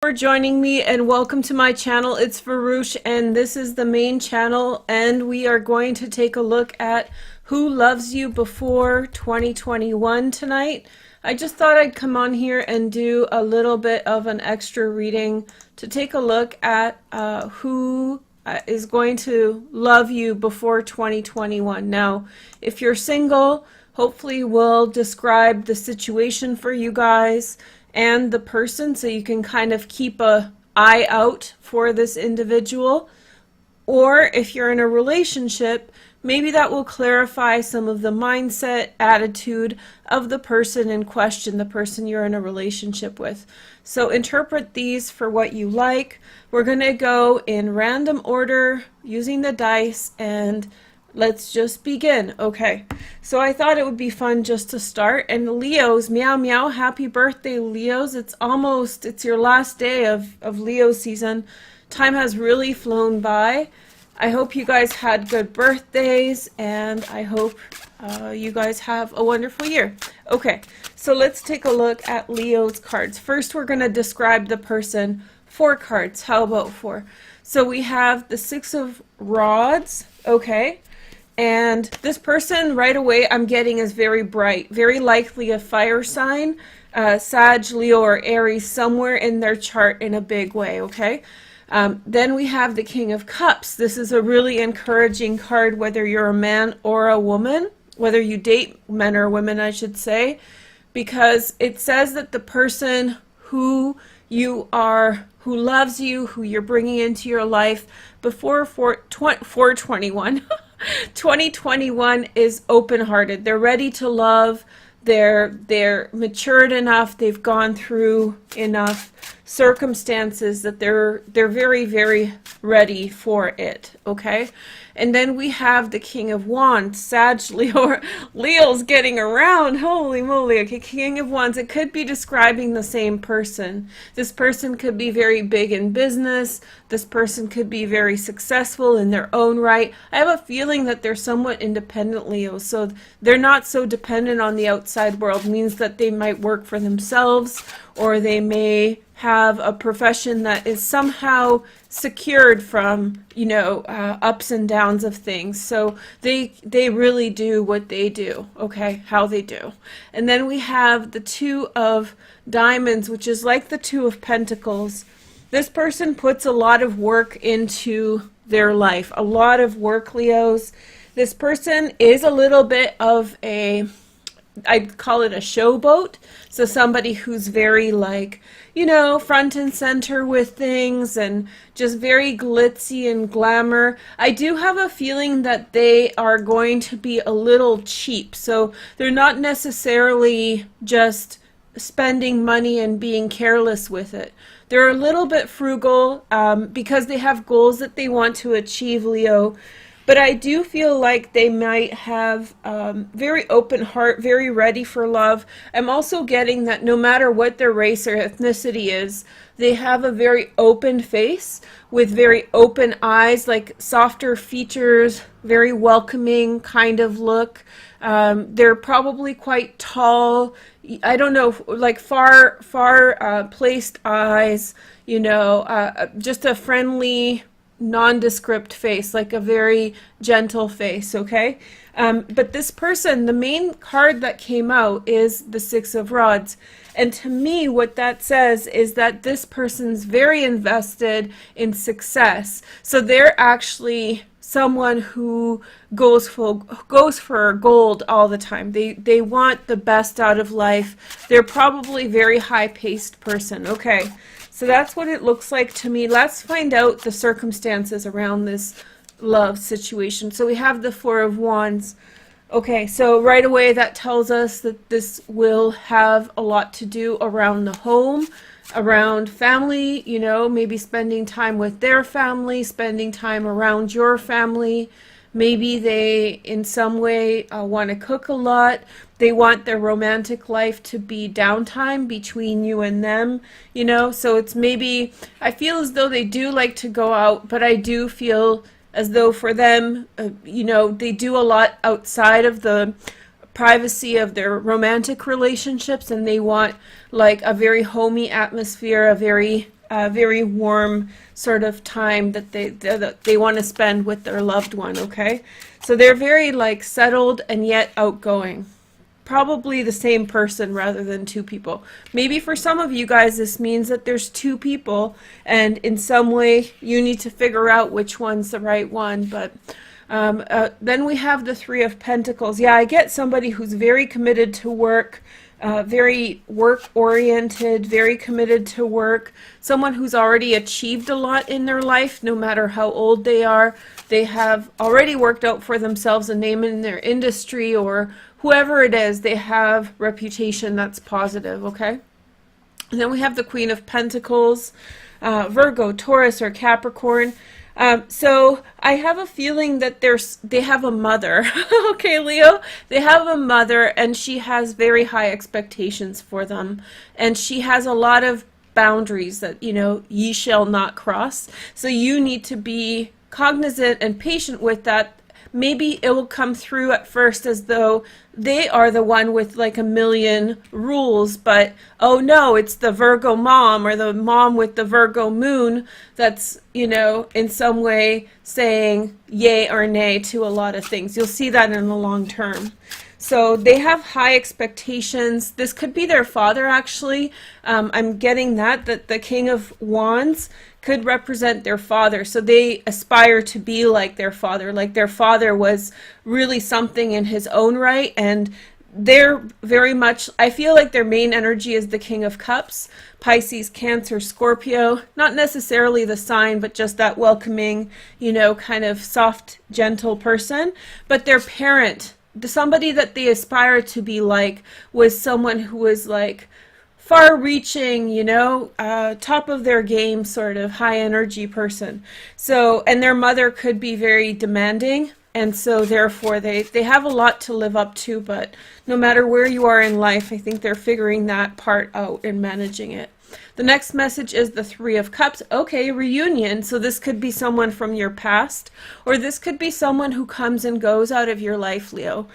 for joining me and welcome to my channel. It's Veroosh and this is the main channel, and we are going to take a look at who loves you before 2021 tonight. I just thought I'd come on here and do a little bit of an extra reading to take a look at who is going to love you before 2021. Now, if you're single, hopefully we'll describe the situation for you guys and the person so you can kind of keep an eye out for this individual. Or if you're in a relationship, maybe that will clarify some of the mindset, attitude of the person in question, the person you're in a relationship with. So interpret these for what you like. We're going to go in random order using the dice, and let's just begin. Okay, so I thought it would be fun just to start. And Leos, meow meow, happy birthday, Leos. It's your last day of Leo season. Time has really flown by. I hope you guys had good birthdays, and I hope you guys have a wonderful year. Okay, so let's take a look at Leo's cards. First, we're going to describe the person. 4 cards. How about 4? So we have the 6 of Rods. Okay. And this person right away I'm getting is very bright, very likely a fire sign, Sag, Leo, or Aries, somewhere in their chart in a big way, okay? Then we have the King of Cups. This is a really encouraging card, whether you're a man or a woman, whether you date men or women, I should say, because it says that the person who you are, who loves you, who you're bringing into your life before 421, 2021 is open-hearted. They're ready to love. They're matured enough. They've gone through enough circumstances that they're very, very ready for it. Okay, and then we have the King of Wands, Sag, Leo. Leo's getting around. Holy moly. Okay, King of Wands. It could be describing the same person. This person could be very big in business. This person could be very successful in their own right. I have a feeling that they're somewhat independent, Leo, so they're not so dependent on the outside world. It means that they might work for themselves, or they may have a profession that is somehow secured from, ups and downs of things. So they really do what they do, okay, how they do. And then we have the 2 of Diamonds, which is like the 2 of Pentacles. This person puts a lot of work into their life, a lot of work, Leos. This person is a little bit of I'd call it a showboat. So somebody who's very front and center with things and just very glitzy and glamour. I do have a feeling that they are going to be a little cheap. So they're not necessarily just spending money and being careless with it. They're a little bit frugal because they have goals that they want to achieve, Leo. But I do feel like they might have very open heart, very ready for love. I'm also getting that no matter what their race or ethnicity is, they have a very open face with very open eyes, like softer features, very welcoming kind of look. They're probably quite tall. I don't know, like far placed eyes, just a friendly, nondescript face, like a very gentle face, okay? But this person, the main card that came out is the 6 of Rods. And to me, what that says is that this person's very invested in success. So they're actually someone who goes for gold all the time. They want the best out of life. They're probably a very high-paced person, okay? So that's what it looks like to me. Let's find out the circumstances around this love situation. So we have the 4 of Wands. Okay, so right away that tells us that this will have a lot to do around the home, around family, maybe spending time with their family, spending time around your family. Maybe they, in some way, want to cook a lot. They want their romantic life to be downtime between you and them, So it's maybe, I feel as though they do like to go out, but I do feel as though for them, they do a lot outside of the privacy of their romantic relationships, and they want like a very homey atmosphere, a very very warm sort of time that they want to spend with their loved one, okay? So they're very like settled and yet outgoing. Probably the same person rather than two people. Maybe for some of you guys this means that there's two people and in some way you need to figure out which one's the right one. But then we have the Three of Pentacles. Yeah, I get somebody who's very committed to work, very work-oriented, very committed to work, someone who's already achieved a lot in their life, no matter how old they are. They have already worked out for themselves a name in their industry, or whoever it is, they have reputation that's positive, okay? And then we have the Queen of Pentacles, Virgo, Taurus, or Capricorn. So I have a feeling that they have a mother. Okay, Leo, they have a mother and she has very high expectations for them. And she has a lot of boundaries that, you know, ye shall not cross. So you need to be cognizant and patient with that. Maybe it will come through at first as though they are the one with like a million rules, but oh no, it's the Virgo mom or the mom with the Virgo moon that's, you know, in some way saying yay or nay to a lot of things. You'll see that in the long term. So they have high expectations. This could be their father, actually. I'm getting that the King of Wands could represent their father. So they aspire to be like their father. Like their father was really something in his own right. And they're very much, I feel like their main energy is the King of Cups, Pisces, Cancer, Scorpio. Not necessarily the sign, but just that welcoming, you know, kind of soft, gentle person. But their parent, somebody that they aspire to be like, was someone who was like far-reaching, you know, top of their game, sort of high energy person. So, and their mother could be very demanding, and so therefore they have a lot to live up to. But no matter where you are in life, I think they're figuring that part out and managing it. The next message is the Three of Cups. Okay, reunion. So this could be someone from your past, or this could be someone who comes and goes out of your life, Leo.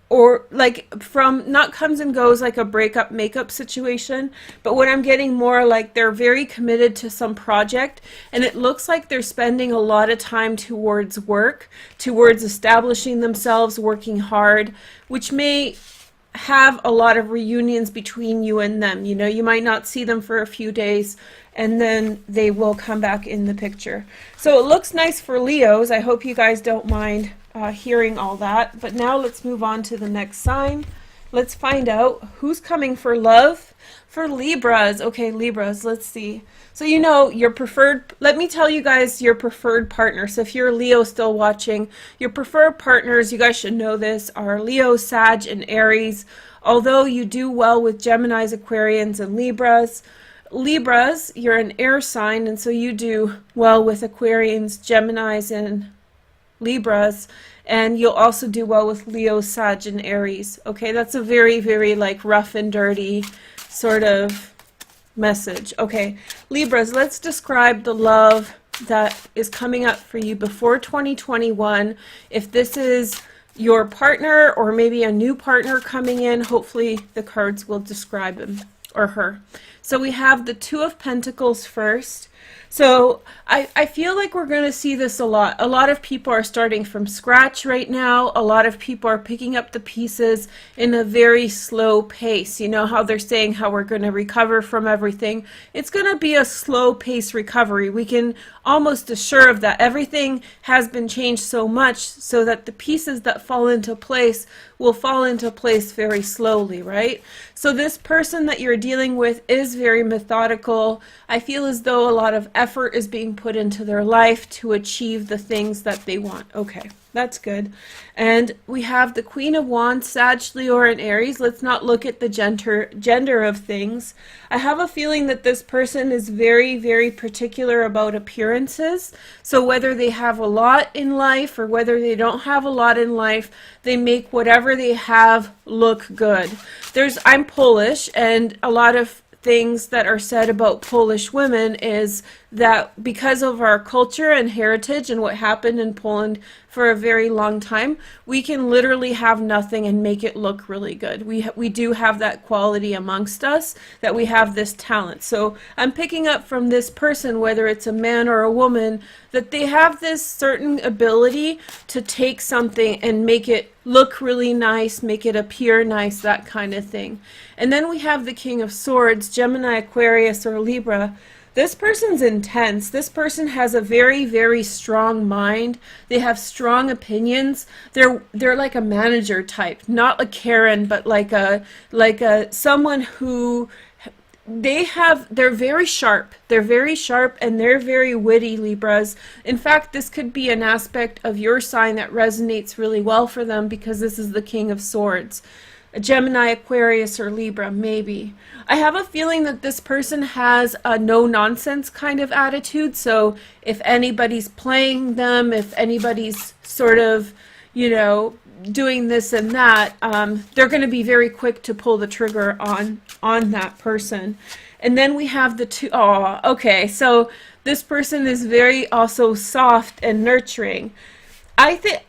Or like from, not comes and goes like a breakup makeup situation, but what I'm getting more like they're very committed to some project, and it looks like they're spending a lot of time towards work, towards establishing themselves, working hard, which may have a lot of reunions between you and them. You know, you might not see them for a few days and then they will come back in the picture. So it looks nice for Leos. I hope you guys don't mind hearing all that. But now let's move on to the next sign. Let's find out who's coming for love for Libras. Okay, Libras, let's see. So you know your preferred, let me tell you guys your preferred partner. So if you're Leo still watching, your preferred partners, you guys should know this, are Leo, Sag, and Aries. Although you do well with Geminis, Aquarians, and Libras. Libras, you're an air sign, and so you do well with Aquarians, Geminis, and Libras. And you'll also do well with Leo, Sag, and Aries. Okay, that's a very, very like rough and dirty sort of message. Okay, Libras, let's describe the love that is coming up for you before 2021. If this is your partner or maybe a new partner coming in, hopefully the cards will describe him or her. So we have the Two of Pentacles first. So I feel like we're going to see this a lot. A lot of people are starting from scratch right now. A lot of people are picking up the pieces in a very slow pace. You know how they're saying how we're going to recover from everything. It's going to be a slow pace recovery. We can almost assure of that. Everything has been changed so much so that the pieces that fall into place will fall into place very slowly, right? So this person that you're dealing with is very methodical. I feel as though a lot of effort is being put into their life to achieve the things that they want. Okay, that's good. And we have the Queen of Wands, Sag, Leo, and Aries. Let's not look at the gender of things. I have a feeling that this person is very, very particular about appearances. So whether they have a lot in life or whether they don't have a lot in life, they make whatever they have look good. I'm Polish, and a lot of things that are said about Polish women is that because of our culture and heritage and what happened in Poland for a very long time, we can literally have nothing and make it look really good. We do have that quality amongst us, that we have this talent. So I'm picking up from this person, whether it's a man or a woman, that they have this certain ability to take something and make it look really nice, make it appear nice, that kind of thing. And then we have the King of Swords, Gemini, Aquarius, or Libra. This person's intense. This person has a very, very strong mind. They have strong opinions. They're like a manager type, not a Karen, but like a someone who they're very sharp. They're very sharp and they're very witty, Libras. In fact, this could be an aspect of your sign that resonates really well for them because this is the King of Swords. A Gemini, Aquarius, or Libra, maybe. I have a feeling that this person has a no-nonsense kind of attitude. So if anybody's playing them, if anybody's sort of, you know, doing this and that, they're going to be very quick to pull the trigger on that person. And then we have the two. Oh, okay. So this person is very also soft and nurturing. I think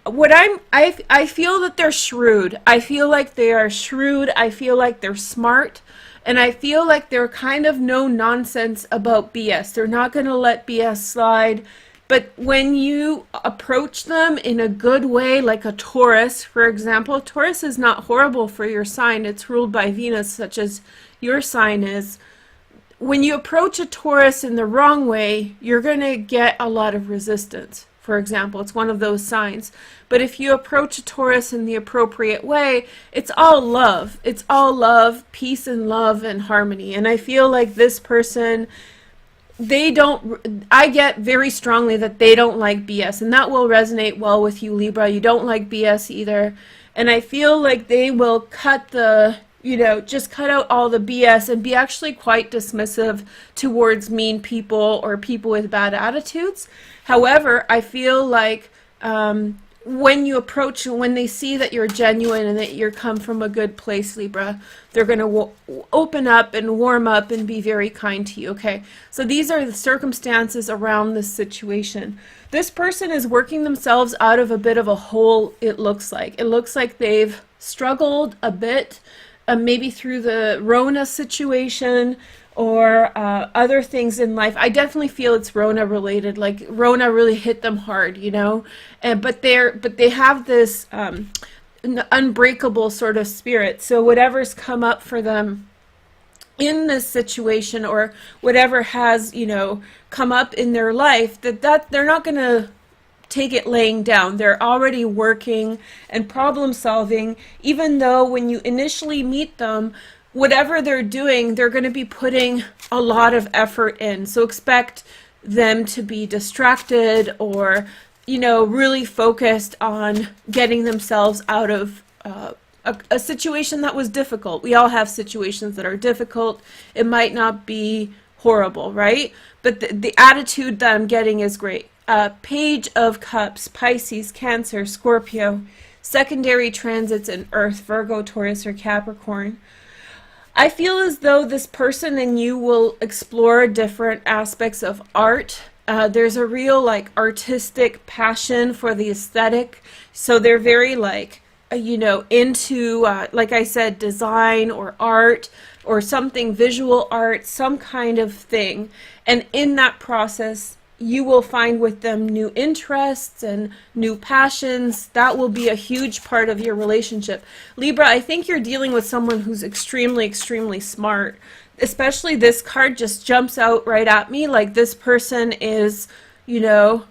I feel that they're shrewd. I feel like they are shrewd. I feel like they're smart. And I feel like they're kind of no nonsense about BS. They're not going to let BS slide. But when you approach them in a good way, like a Taurus, for example, Taurus is not horrible for your sign. It's ruled by Venus, such as your sign is. When you approach a Taurus in the wrong way, you're going to get a lot of resistance. For example, it's one of those signs. But if you approach a Taurus in the appropriate way, it's all love. It's all love, peace and love and harmony. And I feel like this person, I get very strongly that they don't like BS. And that will resonate well with you, Libra. You don't like BS either. And I feel like they will cut the, you know, just cut out all the BS and be actually quite dismissive towards mean people or people with bad attitudes. However, I feel like when you approach, when they see that you're genuine and that you come from a good place, Libra, they're going to open up and warm up and be very kind to you, okay? So these are the circumstances around this situation. This person is working themselves out of a bit of a hole, it looks like. It looks like they've struggled a bit, maybe through the Rona situation, or other things in life. I definitely feel it's Rona related. Like Rona really hit them hard, you know. But they have this unbreakable sort of spirit. So whatever's come up for them in this situation, or whatever has, you know, come up in their life, that they're not going to take it laying down. They're already working and problem solving, even though when you initially meet them, whatever they're doing, they're going to be putting a lot of effort in. So expect them to be distracted or, you know, really focused on getting themselves out of a situation that was difficult. We all have situations that are difficult. It might not be horrible, right? But the attitude that I'm getting is great. Page of Cups, Pisces, Cancer, Scorpio, secondary transits in Earth, Virgo, Taurus, or Capricorn. I feel as though this person and you will explore different aspects of art. There's a real like artistic passion for the aesthetic. So they're very like, you know, into, like I said, design or art or something, visual art, some kind of thing. And in that process, you will find with them new interests and new passions. That will be a huge part of your relationship. Libra, I think you're dealing with someone who's extremely, extremely smart. Especially this card just jumps out right at me. Like this person is, you know,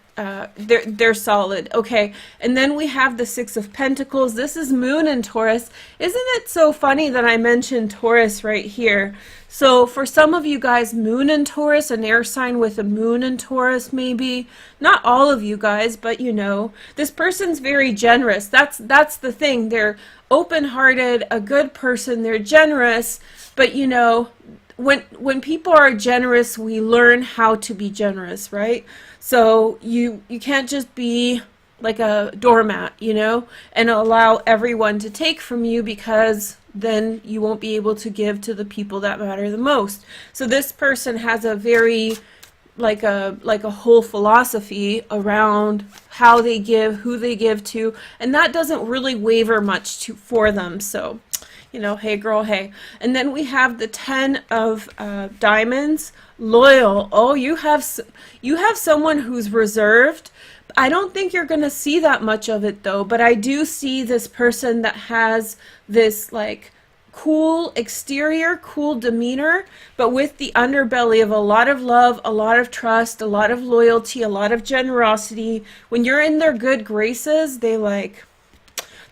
they're solid. Okay, and then we have the Six of Pentacles. This is Moon in Taurus. Isn't it so funny that I mentioned Taurus right here? So for some of you guys, Moon in Taurus, an air sign with a Moon in Taurus maybe. Not all of you guys, but you know, this person's very generous. That's the thing. They're open-hearted, a good person, they're generous, but you know, when people are generous, we learn how to be generous, right? So you can't just be like a doormat, you know, and allow everyone to take from you, because then you won't be able to give to the people that matter the most. So this person has a very like a whole philosophy around how they give, who they give to, and that doesn't really waver much for them. So, you know, hey girl, hey. And then we have the 10 of diamonds, loyal. Oh, you have someone who's reserved. I don't think you're going to see that much of it though, but I do see this person that has this like cool exterior, cool demeanor, but with the underbelly of a lot of love, a lot of trust, a lot of loyalty, a lot of generosity. When you're in their good graces, they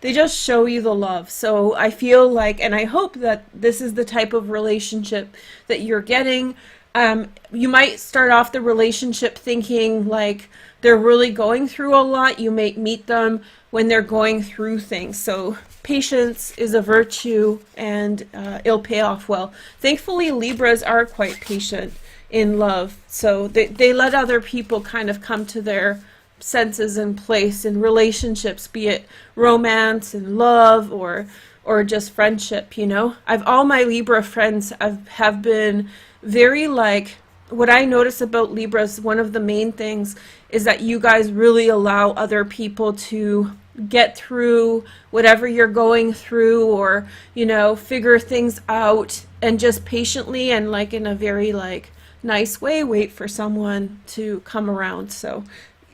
just show you the love. So I feel like, and I hope that this is the type of relationship that you're getting. You might start off the relationship thinking like they're really going through a lot. You may meet them when they're going through things. So patience is a virtue, and it'll pay off well. Thankfully, Libras are quite patient in love. So they let other people kind of come to their senses and place in relationships, be it romance and love or just friendship, you know. All my Libra friends have been very like, what I notice about Libras, one of the main things is that you guys really allow other people to get through whatever you're going through, or, you know, figure things out, and just patiently and like in a very like nice way wait for someone to come around. So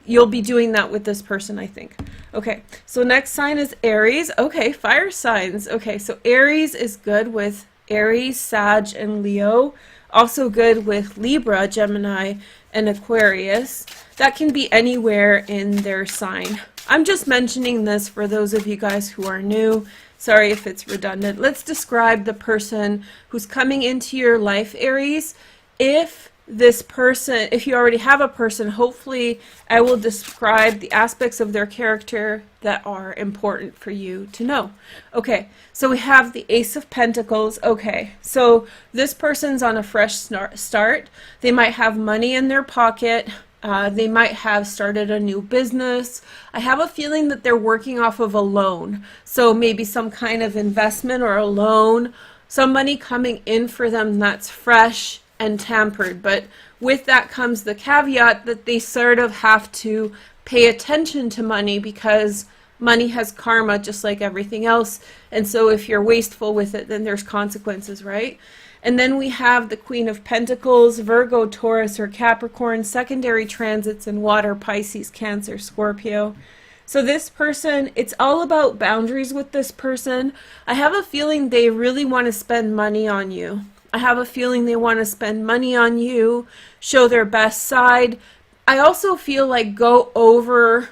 you'll be doing that with this person, I think. Okay, so next sign is Aries. Okay, fire signs. Okay, so Aries is good with Aries, Sag, and Leo. Also good with Libra, Gemini, and Aquarius. That can be anywhere in their sign. I'm just mentioning this for those of you guys who are new. Sorry if it's redundant. Let's describe the person who's coming into your life, Aries. If you already have a person, hopefully I will describe the aspects of their character that are important for you to know. Okay, so we have the Ace of Pentacles. Okay, so this person's on a fresh start. They might have money in their pocket. They might have started a new business. I have a feeling that they're working off of a loan. So maybe some kind of investment or a loan. Some money coming in for them that's fresh and tampered, but with that comes the caveat that they sort of have to pay attention to money, because money has karma just like everything else, and so if you're wasteful with it, then there's consequences, right? And then we have the Queen of Pentacles, Virgo, Taurus, or Capricorn, secondary transits in water, Pisces, Cancer, Scorpio. So this person, it's all about boundaries with this person. I have a feeling they really want to spend money on you. I have a feeling they want to spend money on you, show their best side. I also feel like go over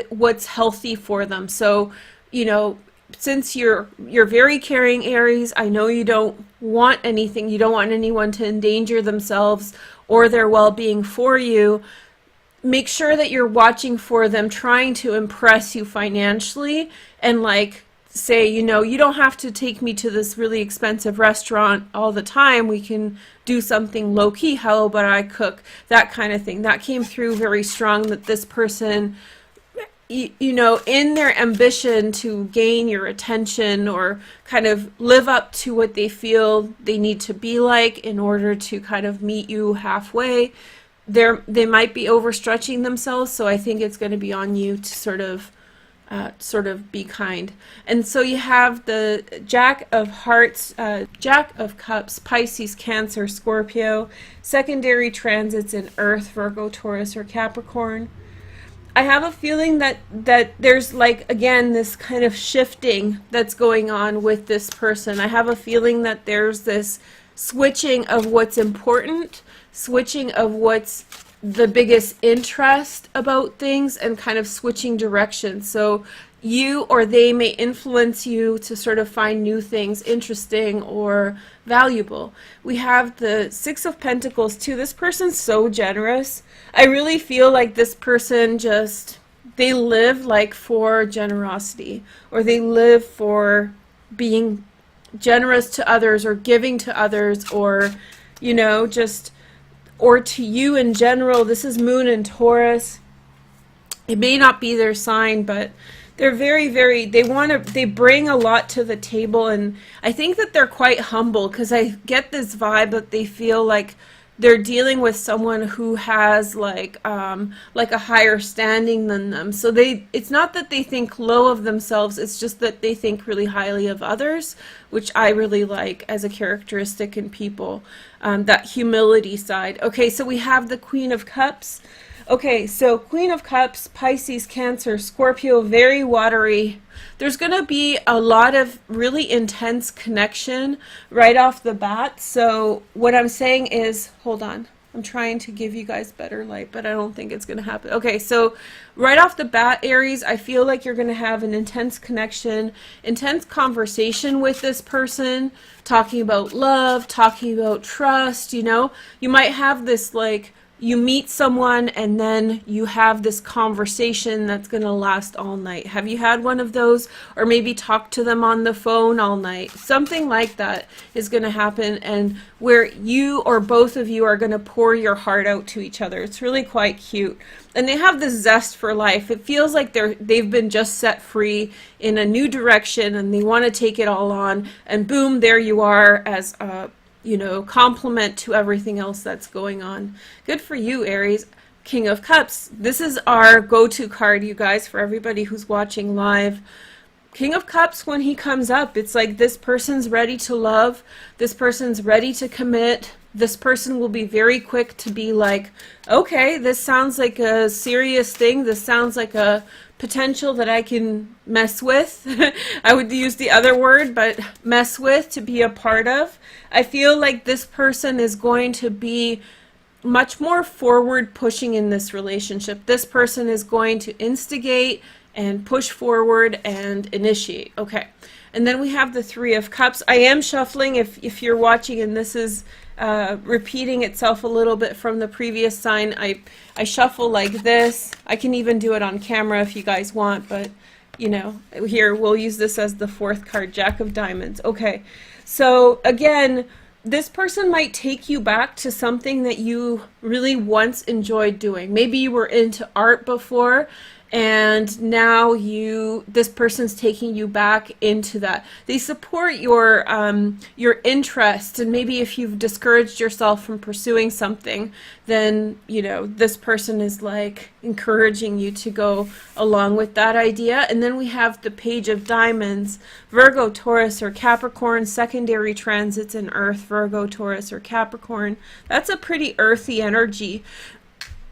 what's healthy for them. So, you know, since you're very caring, Aries, I know you don't want anything. You don't want anyone to endanger themselves or their well-being for you. Make sure that you're watching for them trying to impress you financially, and like, say, you know, you don't have to take me to this really expensive restaurant all the time. We can do something low-key. How about I cook? That kind of thing. That came through very strong, that this person, you know, in their ambition to gain your attention or kind of live up to what they feel they need to be like in order to kind of meet you halfway, they might be overstretching themselves. So I think it's going to be on you to sort of be kind. And so you have the Jack of Hearts, Jack of Cups, Pisces, Cancer, Scorpio, secondary transits in Earth, Virgo, Taurus, or Capricorn. I have a feeling that there's like, again, this kind of shifting that's going on with this person. I have a feeling that there's this switching of what's important, switching of what's the biggest interest about things, and kind of switching directions. So you or they may influence you to sort of find new things interesting or valuable. We have the Six of Pentacles too. This person's so generous. I really feel like this person they live like for generosity, or they live for being generous to others or giving to others, or, you know, or to you in general. This is Moon in Taurus. It may not be their sign, but they're very, very, they bring a lot to the table, and I think that they're quite humble, because I get this vibe that they feel like they're dealing with someone who has like a higher standing than them. So it's not that they think low of themselves, it's just that they think really highly of others, which I really like as a characteristic in people, that humility side. Okay, so we have the Queen of Cups. Okay, so Queen of Cups, Pisces, Cancer, Scorpio, very watery. There's going to be a lot of really intense connection right off the bat. So what I'm saying is, hold on, I'm trying to give you guys better light, but I don't think it's going to happen. Okay, so right off the bat, Aries, I feel like you're going to have an intense connection, intense conversation with this person, talking about love, talking about trust, you know. You might have this like, you meet someone and then you have this conversation that's going to last all night. Have you had one of those? Or maybe talk to them on the phone all night. Something like that is going to happen, and where you or both of you are going to pour your heart out to each other. It's really quite cute. And they have this zest for life. It feels like they've been just set free in a new direction and they want to take it all on, and boom, there you are as a, you know, complement to everything else that's going on. Good for you, Aries. King of Cups. This is our go-to card, you guys, for everybody who's watching live. King of Cups, when he comes up, it's like this person's ready to love. This person's ready to commit. This person will be very quick to be like, okay, this sounds like a serious thing. This sounds like a potential that I can mess with. I would use the other word, but mess with, to be a part of. I feel like this person is going to be much more forward pushing in this relationship. This person is going to instigate and push forward and initiate. Okay. And then we have the Three of Cups. I am shuffling if you're watching and this is repeating itself a little bit from the previous sign. I shuffle like this. I can even do it on camera if you guys want, but you know, here we'll use this as the fourth card, Jack of Diamonds. Okay, so again, this person might take you back to something that you really once enjoyed doing. Maybe you were into art before, and now this person's taking you back into that. They support your interest, and maybe if you've discouraged yourself from pursuing something, then you know this person is like encouraging you to go along with that idea. And then we have the Page of Diamonds, Virgo, Taurus, or Capricorn, secondary transits in Earth, Virgo, Taurus, or Capricorn. That's a pretty earthy energy.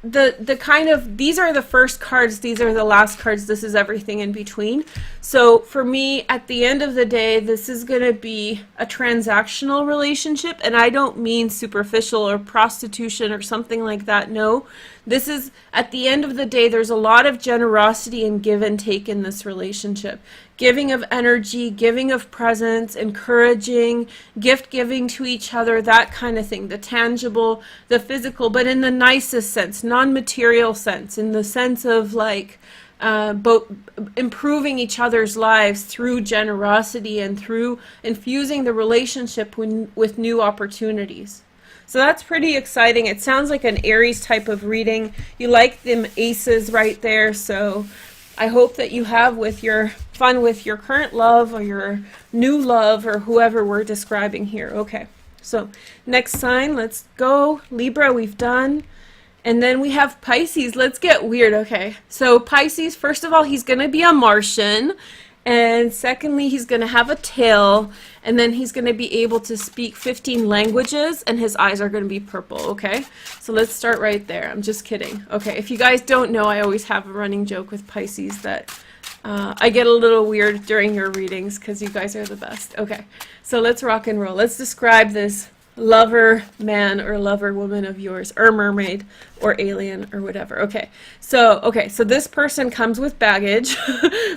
The kind of, these are the first cards, these are the last cards, this is everything in between. So for me, at the end of the day, this is going to be a transactional relationship, and I don't mean superficial or prostitution or something like that. No, this is, at the end of the day, there's a lot of generosity and give and take in this relationship. Giving of energy, giving of presence, encouraging, gift giving to each other, that kind of thing. The tangible, the physical, but in the nicest sense, non-material sense, in the sense of like both improving each other's lives through generosity and through infusing the relationship with new opportunities. So that's pretty exciting. It sounds like an Aries type of reading. You like them aces right there, so I hope that you have fun with your current love or your new love or whoever we're describing here. Okay, so next sign, let's go. Libra, we've done. And then we have Pisces. Let's get weird. Okay, so Pisces, first of all, he's going to be a Martian. And secondly, he's going to have a tail. And then he's going to be able to speak 15 languages. And his eyes are going to be purple. Okay, so let's start right there. I'm just kidding. Okay, if you guys don't know, I always have a running joke with Pisces that I get a little weird during your readings because you guys are the best. Okay, so let's rock and roll. Let's describe this lover man or lover woman of yours, or mermaid or alien or whatever. Okay, so this person comes with baggage.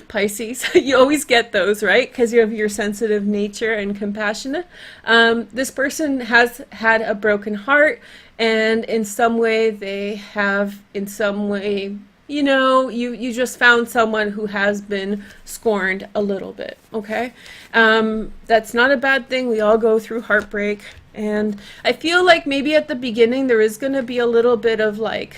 Pisces, you always get those, right? Because you have your sensitive nature and compassionate. This person has had a broken heart, and in some way they have, you know, you just found someone who has been scorned a little bit. Okay, that's not a bad thing. We all go through heartbreak. And I feel like maybe at the beginning there is going to be a little bit of like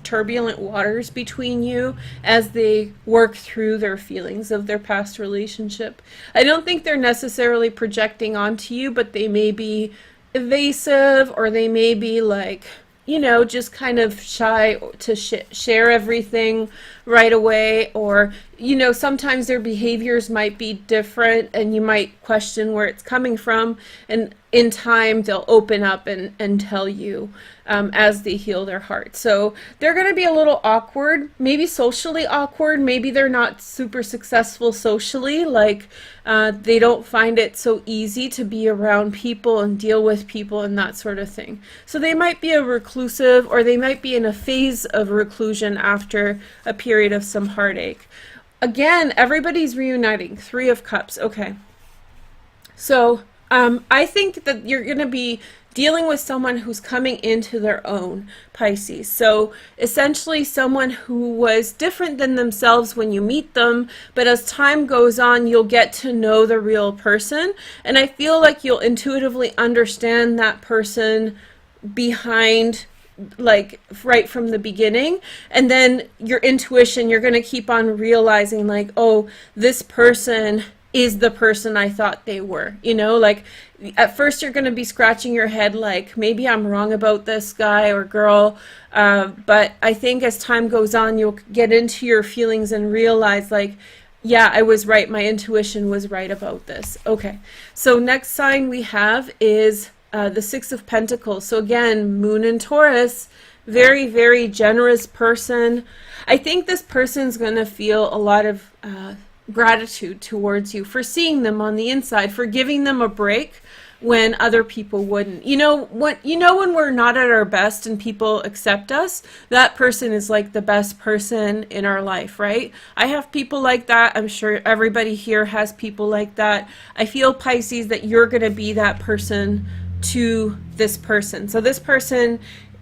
turbulent waters between you as they work through their feelings of their past relationship. I don't think they're necessarily projecting onto you, but they may be evasive, or they may be like, you know, just kind of shy to share everything right away, or, you know, sometimes their behaviors might be different and you might question where it's coming from, and in time they'll open up and tell you as they heal their heart. So they're going to be a little awkward, maybe socially awkward, maybe they're not super successful socially, like they don't find it so easy to be around people and deal with people and that sort of thing. So they might be a reclusive, or they might be in a phase of reclusion after a period of some heartache. Again, everybody's reuniting. 3 of Cups. Okay. So I think that you're going to be dealing with someone who's coming into their own, Pisces. So essentially someone who was different than themselves when you meet them, but as time goes on, you'll get to know the real person. And I feel like you'll intuitively understand that person behind, like right from the beginning, and then your intuition, you're going to keep on realizing like, oh, this person is the person I thought they were, you know, like at first you're going to be scratching your head like, maybe I'm wrong about this guy or girl, but I think as time goes on, you'll get into your feelings and realize like, yeah, I was right, my intuition was right about this. Okay, so next sign we have is the 6 of Pentacles. So again, Moon in Taurus, very, very generous person. I think this person's going to feel a lot of gratitude towards you for seeing them on the inside, for giving them a break when other people wouldn't. You know what, you know, when we're not at our best and people accept us, that person is like the best person in our life, right? I have people like that. I'm sure everybody here has people like that. I feel, Pisces, that you're going to be that person to this person. So this person,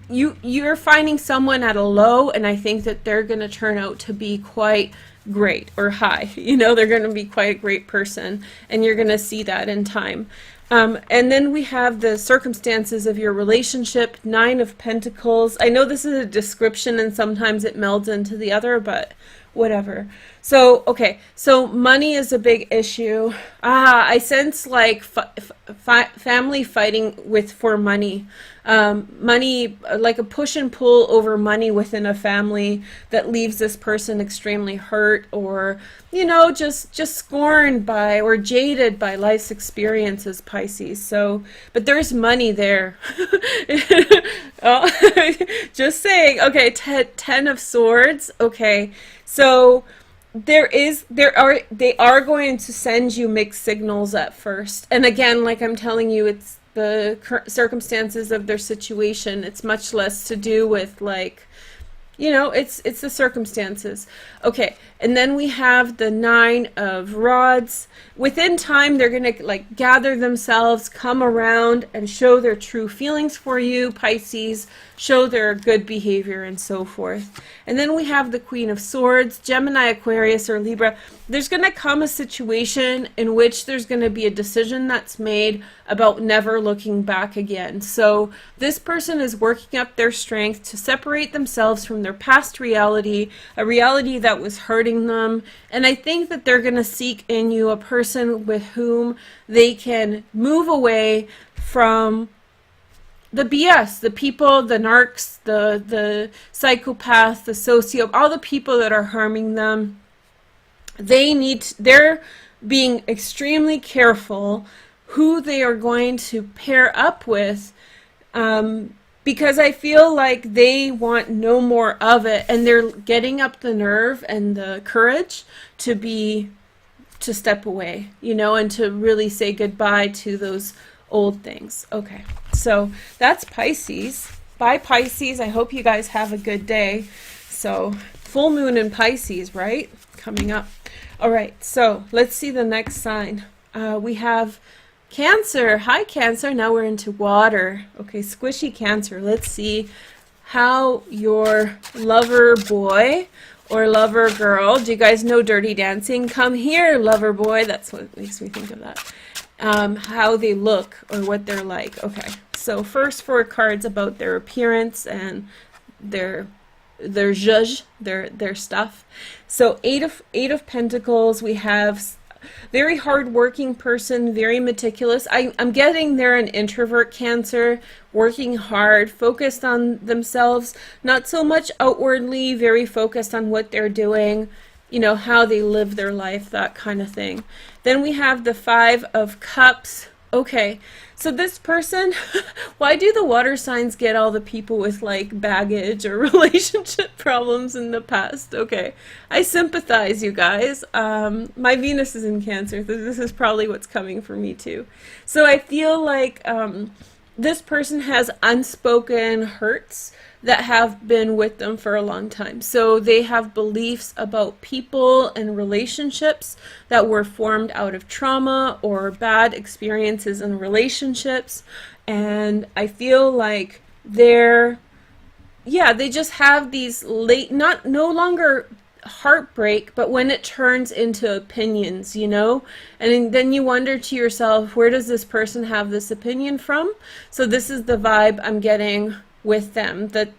you're finding someone at a low, and I think that they're going to turn out to be quite great, or high, you know, they're going to be quite a great person, and you're going to see that in time. And then we have the circumstances of your relationship, 9 of Pentacles. I know this is a description and sometimes it melds into the other, but whatever. So, okay, so money is a big issue. I sense like family fighting for money. Money, like a push and pull over money within a family that leaves this person extremely hurt, or, you know, just scorned by or jaded by life's experiences, Pisces. So, but there's money there. Oh, just saying. Okay, 10 of Swords. Okay, so they are going to send you mixed signals at first, and again, like I'm telling you, it's the circumstances of their situation. It's much less to do with, like, you know, it's the circumstances. Okay, and then we have the 9 of Rods. Within time, they're gonna like gather themselves, come around, and show their true feelings for you, Pisces, show their good behavior and so forth. And then we have the Queen of Swords, Gemini, Aquarius, or Libra. There's gonna come a situation in which there's gonna be a decision that's made about never looking back again. So this person is working up their strength to separate themselves from their past reality, a reality that was hurting them. And I think that they're going to seek in you a person with whom they can move away from the BS, the people, the narcs, the psychopath, the socio, all the people that are harming them. They're being extremely careful who they are going to pair up with, because I feel like they want no more of it, and they're getting up the nerve and the courage to step away, you know, and to really say goodbye to those old things. Okay, so that's Pisces. Bye, Pisces. I hope you guys have a good day. So full moon in Pisces, right? Coming up. All right, so let's see the next sign. We have Cancer. Hi, Cancer. Now we're into water. Okay, squishy Cancer. Let's see how your lover boy or lover girl, do you guys know Dirty Dancing? Come here, lover boy. That's what makes me think of that. How they look or what they're like. Okay, so first 4 cards about their appearance and their zhuzh, their stuff. So eight of Pentacles. We have very hardworking person, very meticulous. I'm getting they're an introvert Cancer, working hard, focused on themselves, not so much outwardly, very focused on what they're doing, you know, how they live their life, that kind of thing. Then we have the Five of Cups. Okay, so this person, why do the water signs get all the people with like baggage or relationship problems in the past? Okay, I sympathize, you guys. My Venus is in Cancer, so this is probably what's coming for me too. So I feel like this person has unspoken hurts that have been with them for a long time. So they have beliefs about people and relationships that were formed out of trauma or bad experiences in relationships. And I feel like they just have these no longer heartbreak, but when it turns into opinions, you know, and then you wonder to yourself, where does this person have this opinion from? So this is the vibe I'm getting with them, that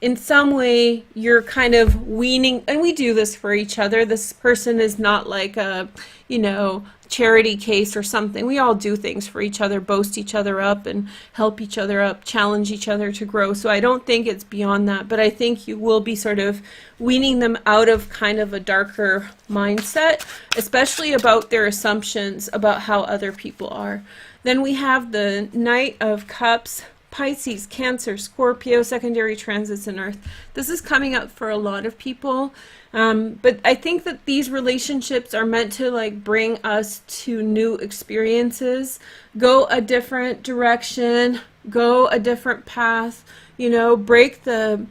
in some way you're kind of weaning, and we do this for each other. This person is not like a, you know, charity case or something. We all do things for each other, boast each other up and help each other up, challenge each other to grow. So I don't think it's beyond that, but I think you will be sort of weaning them out of kind of a darker mindset, especially about their assumptions about how other people are. Then we have the Knight of Cups, Pisces, Cancer, Scorpio, secondary transits in Earth. This is coming up for a lot of people. But I think that these relationships are meant to like bring us to new experiences, go a different direction, go a different path, you know, break the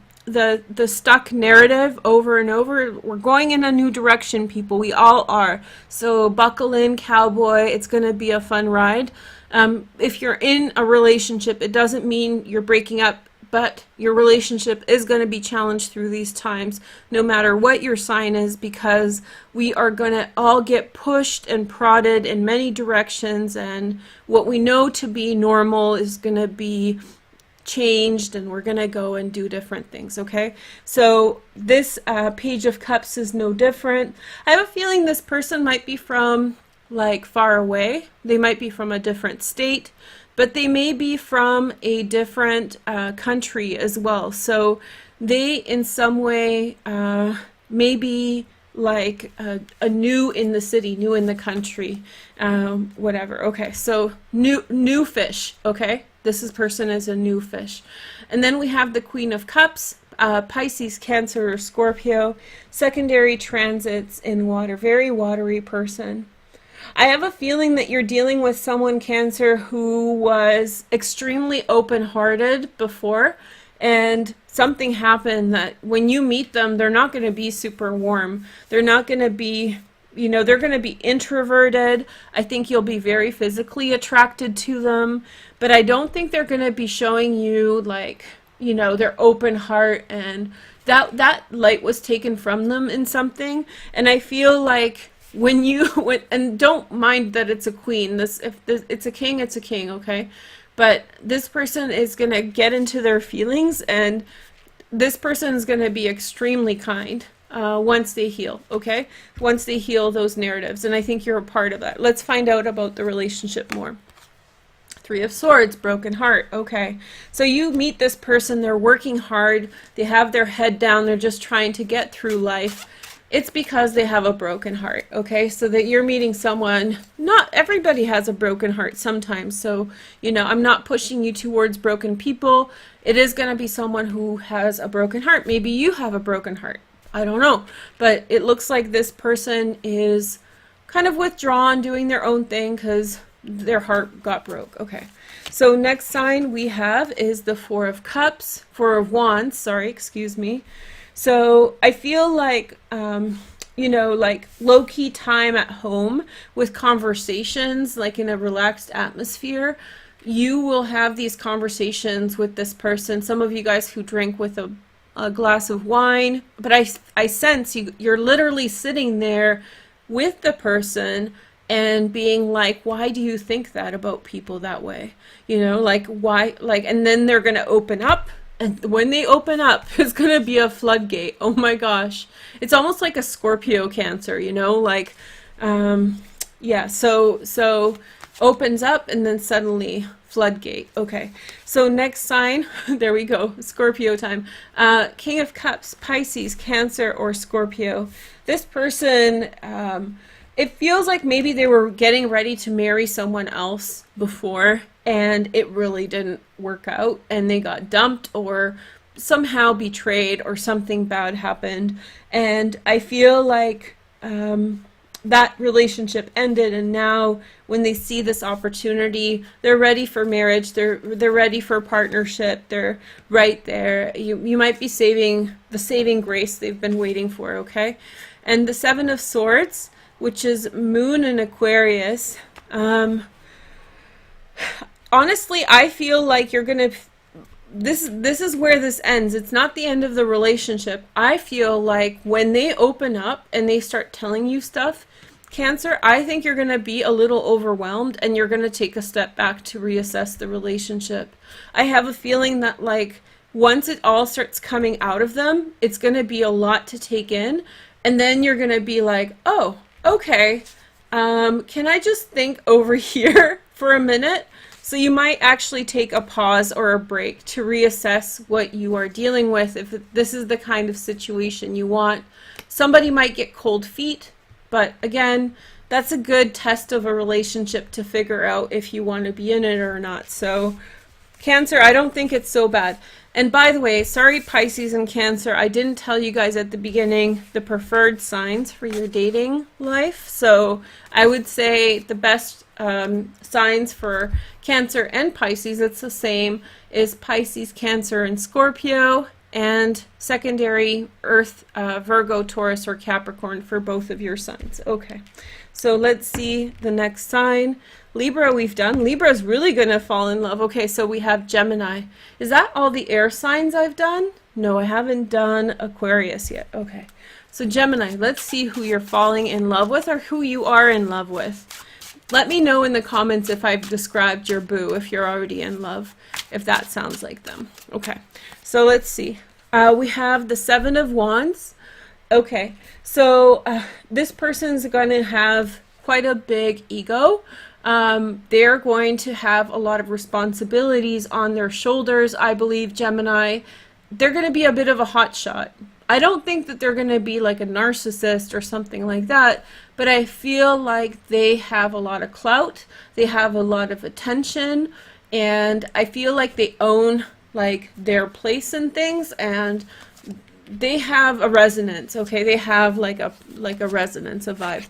stuck narrative over and over. We're going in a new direction, people. We all are. So buckle in, cowboy. It's going to be a fun ride. If you're in a relationship, it doesn't mean you're breaking up, but your relationship is going to be challenged through these times, no matter what your sign is, because we are going to all get pushed and prodded in many directions, and what we know to be normal is going to be changed, and we're going to go and do different things, okay? So this Page of Cups is no different. I have a feeling this person might be from like far away. They might be from a different state, but they may be from a different country as well. So they in some way may be like a new in the city, new in the country, whatever. Okay, so new fish, okay? Person is a new fish. And then we have the Queen of Cups, Pisces, Cancer, or Scorpio, secondary transits in water, very watery person. I have a feeling that you're dealing with someone, Cancer, who was extremely open-hearted before, and something happened that when you meet them, they're not going to be super warm. They're not going to be, you know, they're going to be introverted. I think you'll be very physically attracted to them, but I don't think they're going to be showing you like, you know, their open heart, and that light was taken from them in something. And I feel like when and don't mind that it's a queen. If it's a king, it's a king, okay? But this person is going to get into their feelings, and this person is going to be extremely kind once they heal, okay? Once they heal those narratives, and I think you're a part of that. Let's find out about the relationship more. Three of Swords, broken heart. Okay, so you meet this person, they're working hard, they have their head down, they're just trying to get through life. It's because they have a broken heart, okay? So that you're meeting someone, not everybody has a broken heart sometimes. So, you know, I'm not pushing you towards broken people. It is going to be someone who has a broken heart. Maybe you have a broken heart. I don't know. But it looks like this person is kind of withdrawn, doing their own thing because their heart got broke. Okay. So next sign we have is the Four of Wands, sorry, excuse me. So I feel like, you know, like low-key time at home with conversations, like in a relaxed atmosphere. You will have these conversations with this person. Some of you guys who drink with a glass of wine, but I sense you're literally sitting there with the person and being like, why do you think that about people that way? You know, like why, like, and then they're going to open up. And when they open up, it's going to be a floodgate. Oh my gosh. It's almost like a Scorpio Cancer, you know, like Yeah, so opens up and then suddenly floodgate. Okay, so next sign, there we go, Scorpio time. King of Cups, Pisces, Cancer, or Scorpio. This person, it feels like maybe they were getting ready to marry someone else before, and it really didn't work out, and they got dumped or somehow betrayed or something bad happened. And I feel like that relationship ended, and now when they see this opportunity, they're ready for marriage, they're ready for partnership, they're right there. You might be saving the saving grace they've been waiting for. Okay, and the Seven of Swords, which is Moon in Aquarius. Honestly, I feel like you're gonna this is where this ends. It's not the end of the relationship. I feel like when they open up and they start telling you stuff, Cancer, I think you're going to be a little overwhelmed and you're going to take a step back to reassess the relationship. I have a feeling that, like, once it all starts coming out of them, it's going to be a lot to take in, and then you're going to be like, oh, okay, can I just think over here for a minute? So you might actually take a pause or a break to reassess what you are dealing with, if this is the kind of situation you want. Somebody might get cold feet, but again, that's a good test of a relationship to figure out if you want to be in it or not. So Cancer, I don't think it's so bad. And by the way, sorry Pisces and Cancer, I didn't tell you guys at the beginning the preferred signs for your dating life. So I would say the best signs for Cancer and Pisces, it's the same, is Pisces, Cancer, and Scorpio, and secondary Earth, Virgo, Taurus, or Capricorn for both of your signs. Okay, so let's see the next sign. Libra we've done. Libra is really going to fall in love. Okay, so we have Gemini. Is that all the air signs I've done? No, I haven't done Aquarius yet. Okay, so Gemini, let's see who you're falling in love with or who you are in love with. Let me know in the comments if I've described your boo, if you're already in love, if that sounds like them. Okay, so let's see. We have the Seven of Wands. Okay, so this person's going to have quite a big ego. They're going to have a lot of responsibilities on their shoulders, I believe, Gemini. They're going to be a bit of a hotshot. I don't think that they're going to be like a narcissist or something like that, but I feel like they have a lot of clout, they have a lot of attention, and I feel like they own like their place in things, and they have a resonance. Okay, they have like a resonance, a vibe.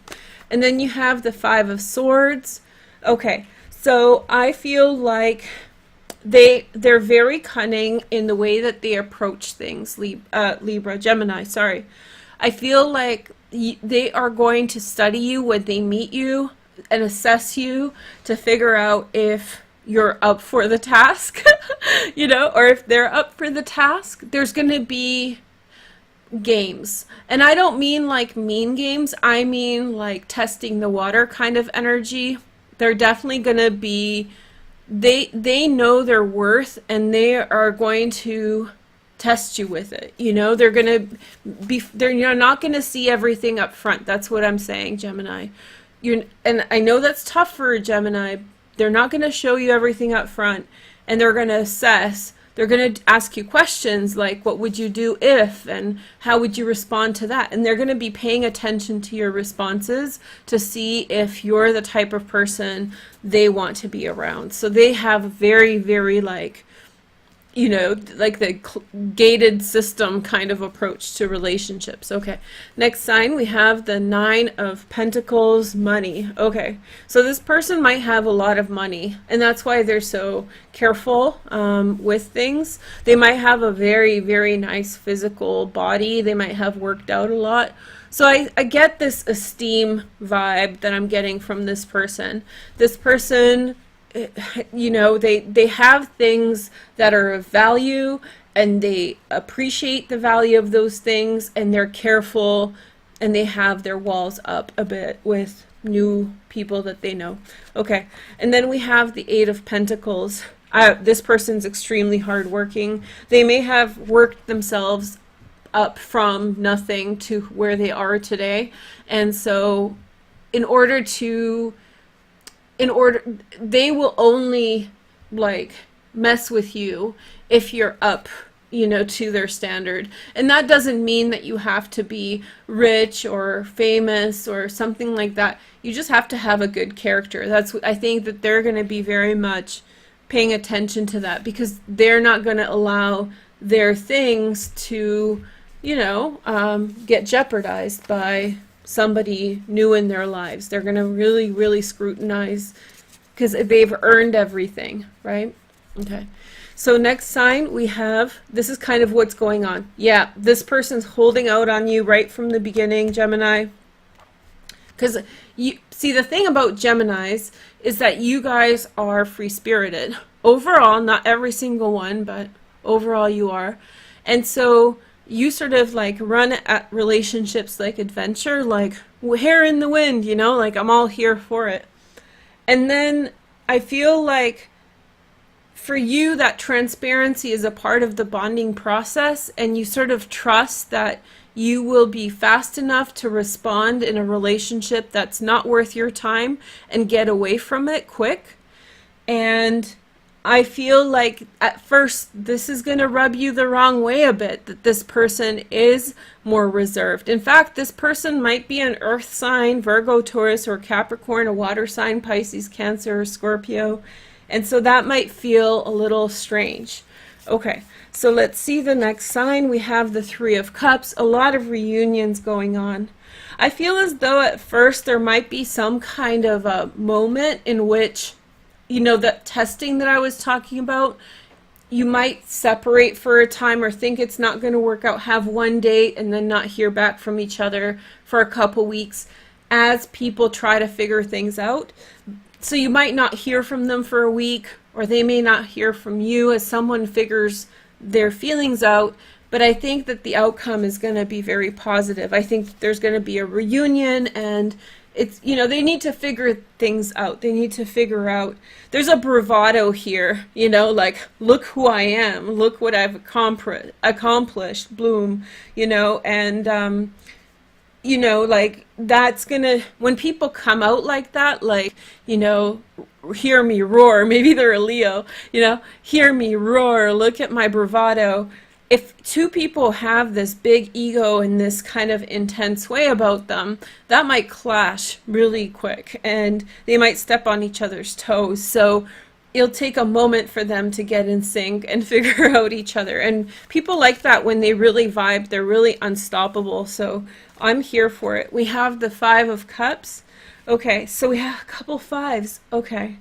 And then you have the Five of Swords. Okay, so I feel like they're very cunning in the way that they approach things. Gemini, sorry. I feel like they are going to study you when they meet you and assess you to figure out if you're up for the task, you know, or if they're up for the task. There's going to be games, and I don't mean like mean games. I mean like testing the water kind of energy. They're definitely going to be, they know their worth, and they are going to test you with it. You know, they're going to be, you're not going to see everything up front. That's what I'm saying, Gemini. And I know that's tough for a Gemini. They're not going to show you everything up front, and they're going to assess. They're going to ask you questions like, what would you do if, and how would you respond to that? And they're going to be paying attention to your responses to see if you're the type of person they want to be around. So they have very, very like, you know, like the gated system kind of approach to relationships. Okay, next sign, we have the Nine of Pentacles, money. Okay, so this person might have a lot of money, and that's why they're so careful with things. They might have a very, very nice physical body. They might have worked out a lot. So I get this esteem vibe that I'm getting from this person. This person, you know, they have things that are of value, and they appreciate the value of those things, and they're careful, and they have their walls up a bit with new people that they know. Okay, and then we have the Eight of Pentacles. This person's extremely hardworking. They may have worked themselves up from nothing to where they are today, and so in order to, they will only like mess with you if you're up, you know, to their standard. And that doesn't mean that you have to be rich or famous or something like that. You just have to have a good character. I think that they're going to be very much paying attention to that, because they're not going to allow their things to, you know, get jeopardized by somebody new in their lives. They're going to really, really scrutinize, because they've earned everything, right? Okay. So next sign we have, this is kind of what's going on. Yeah, this person's holding out on you right from the beginning, Gemini. Because you see, the thing about Geminis is that you guys are free-spirited. Overall, not every single one, but overall you are. And so you sort of like run at relationships like adventure, like hair in the wind, you know, like I'm all here for it. And then I feel like for you, that transparency is a part of the bonding process, and you sort of trust that you will be fast enough to respond in a relationship that's not worth your time and get away from it quick. And I feel like at first this is going to rub you the wrong way a bit, that this person is more reserved. In fact, this person might be an earth sign, Virgo, Taurus, or Capricorn, a water sign, Pisces, Cancer, or Scorpio. And so that might feel a little strange. Okay, so let's see the next sign. We have the Three of Cups, a lot of reunions going on. I feel as though at first there might be some kind of a moment in which, you know, that testing that I was talking about, you might separate for a time or think it's not going to work out, have one date and then not hear back from each other for a couple weeks as people try to figure things out. So you might not hear from them for a week, or they may not hear from you as someone figures their feelings out. But I think that the outcome is going to be very positive. I think there's going to be a reunion, and it's, you know, they need to figure things out. They need to figure out, there's a bravado here, you know, like, look who I am, look what I've accomplished, bloom, you know, and, you know, like, that's gonna, when people come out like that, like, you know, hear me roar, maybe they're a Leo, you know, hear me roar, look at my bravado. If two people have this big ego and this kind of intense way about them, that might clash really quick, and they might step on each other's toes. So it'll take a moment for them to get in sync and figure out each other. And people like that, when they really vibe, they're really unstoppable. So I'm here for it. We have the Five of Cups. Okay, so we have a couple fives. Okay.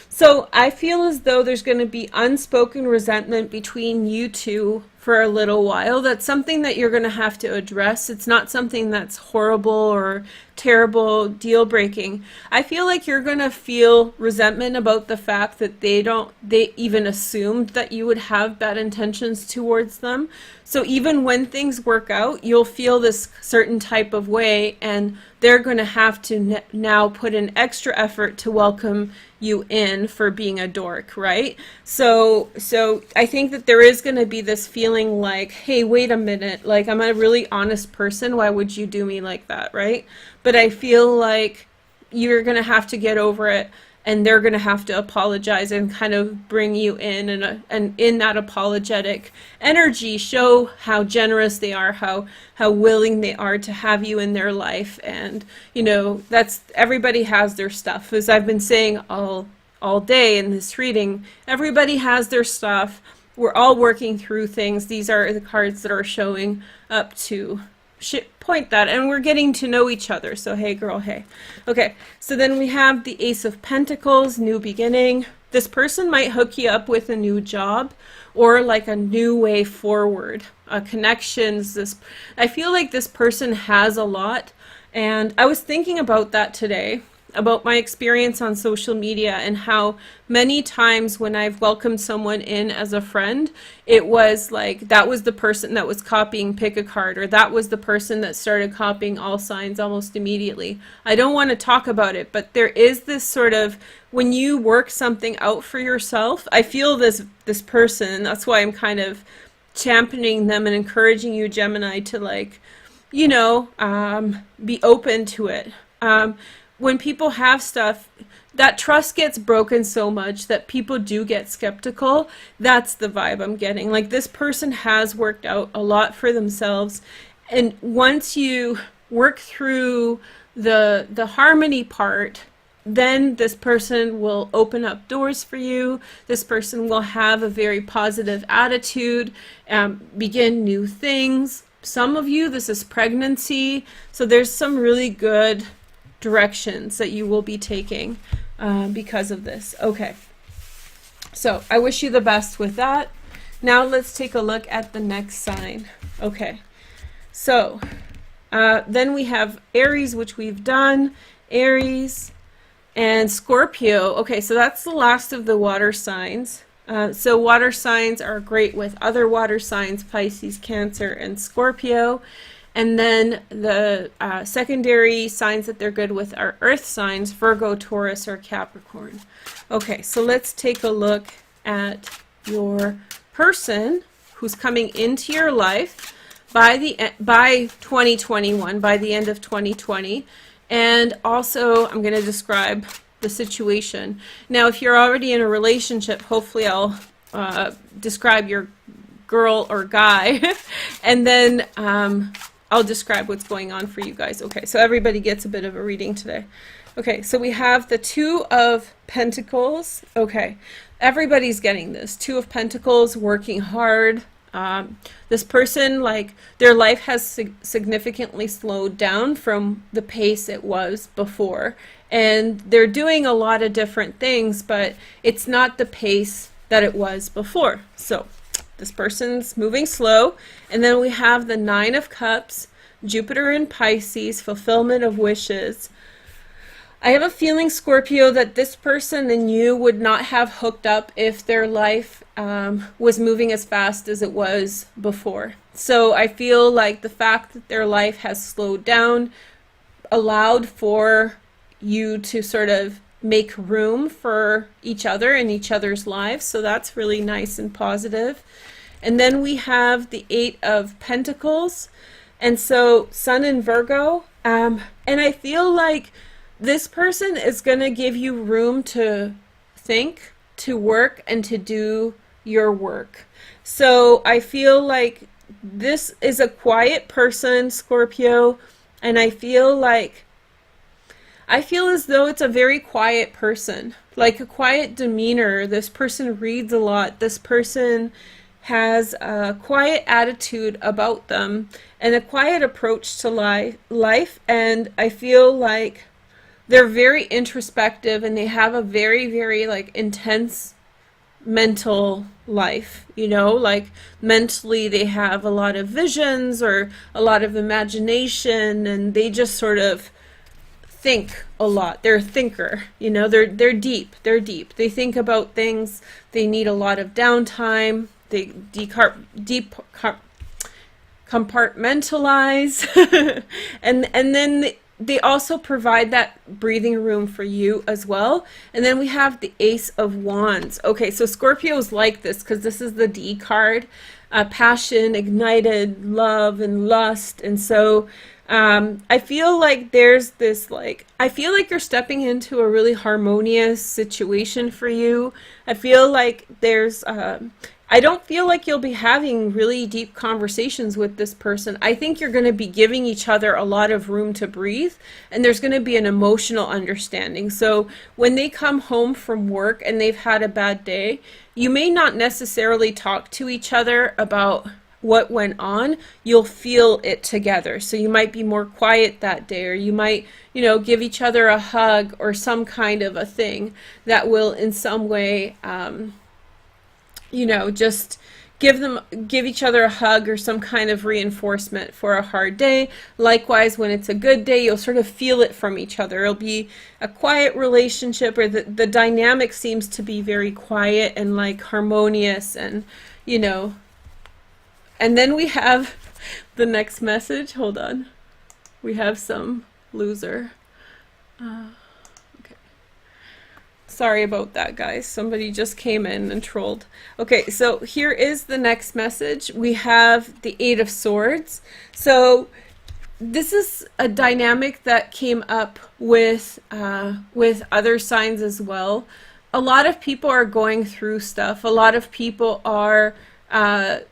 So I feel as though there's going to be unspoken resentment between you two for a little while. That's something that you're going to have to address. It's not something that's horrible or terrible, deal breaking. I feel like you're going to feel resentment about the fact that they even assumed that you would have bad intentions towards them. So even when things work out, you'll feel this certain type of way, and they're going to have to now put an extra effort to welcome you in for being a dork, right? So I think that there is going to be this feeling like, hey, wait a minute, like, I'm a really honest person, why would you do me like that, right? But I feel like you're going to have to get over it, and they're going to have to apologize and kind of bring you in, and in that apologetic energy, show how generous they are, how willing they are to have you in their life. And, you know, that's, everybody has their stuff. As I've been saying all day in this reading, everybody has their stuff. We're all working through things. These are the cards that are showing up to point that, and we're getting to know each other. So hey girl, hey. Okay, so then we have the Ace of Pentacles, new beginning. This person might hook you up with a new job, or like a new way forward, connections. I feel like this person has a lot, and I was thinking about that today, about my experience on social media, and how many times when I've welcomed someone in as a friend, it was like that was the person that was copying pick a card, or that was the person that started copying all signs almost immediately. I don't want to talk about it, but there is this sort of, when you work something out for yourself, I feel this person, and that's why I'm kind of championing them and encouraging you, Gemini, to, like, you know, be open to it. when people have stuff, that trust gets broken so much that people do get skeptical. That's the vibe I'm getting. Like, this person has worked out a lot for themselves, and once you work through the harmony part, then this person will open up doors for you. This person will have a very positive attitude, begin new things. Some of you, this is pregnancy. So there's some really good directions that you will be taking because of this. Okay. So I wish you the best with that. Now let's take a look at the next sign. Okay. So then we have Aries, which we've done. Aries. And Scorpio. Okay, so that's the last of the water signs. So water signs are great with other water signs, Pisces, Cancer, and Scorpio. And then the secondary signs that they're good with are earth signs, Virgo, Taurus, or Capricorn. Okay, so let's take a look at your person who's coming into your life by 2021, by the end of 2020. And also, I'm going to describe the situation. Now, if you're already in a relationship, hopefully I'll describe your girl or guy, and then I'll describe what's going on for you guys. Okay, so everybody gets a bit of a reading today. Okay, so we have the Two of Pentacles. Okay, everybody's getting this. Two of Pentacles, working hard. This person, like, their life has significantly slowed down from the pace it was before, and they're doing a lot of different things, but it's not the pace that it was before. So this person's moving slow. And then we have the Nine of Cups, Jupiter in Pisces, fulfillment of wishes. I have a feeling, Scorpio, that this person and you would not have hooked up if their life was moving as fast as it was before. So I feel like the fact that their life has slowed down allowed for you to sort of make room for each other in each other's lives. So that's really nice and positive. And then we have the Eight of Pentacles. And so Sun in Virgo. And I feel like this person is going to give you room to think, to work, and to do your work. So I feel like this is a quiet person, Scorpio, and I feel as though it's a very quiet person, like a quiet demeanor. This person reads a lot. This person has a quiet attitude about them and a quiet approach to life, and I feel like they're very introspective, and they have a very, very, like, intense mental life, you know, like mentally they have a lot of visions or a lot of imagination, and they just sort of think a lot. They're a thinker, you know, they're deep. They think about things. They need a lot of downtime. They compartmentalize and then they also provide that breathing room for you as well. And then we have the Ace of Wands. Okay, so Scorpios like this because this is the D card, passion, ignited love and lust. And so I feel like there's this, like, I feel like you're stepping into a really harmonious situation for you. I feel like there's I don't feel like you'll be having really deep conversations with this person. I think you're going to be giving each other a lot of room to breathe, and there's going to be an emotional understanding. So when they come home from work and they've had a bad day, you may not necessarily talk to each other about what went on. You'll feel it together. So you might be more quiet that day, or you might, you know, give each other a hug or some kind of a thing that will in some way you know, just give each other a hug or some kind of reinforcement for a hard day. Likewise, when it's a good day, you'll sort of feel it from each other. It'll be a quiet relationship, or the dynamic seems to be very quiet and like harmonious, and, you know. And then we have the next message. Hold on. We have some loser. Sorry about that, guys. Somebody just came in and trolled. Okay, so here is the next message. We have the Eight of Swords. So this is a dynamic that came up with other signs as well. A lot of people are going through stuff. A lot of people are,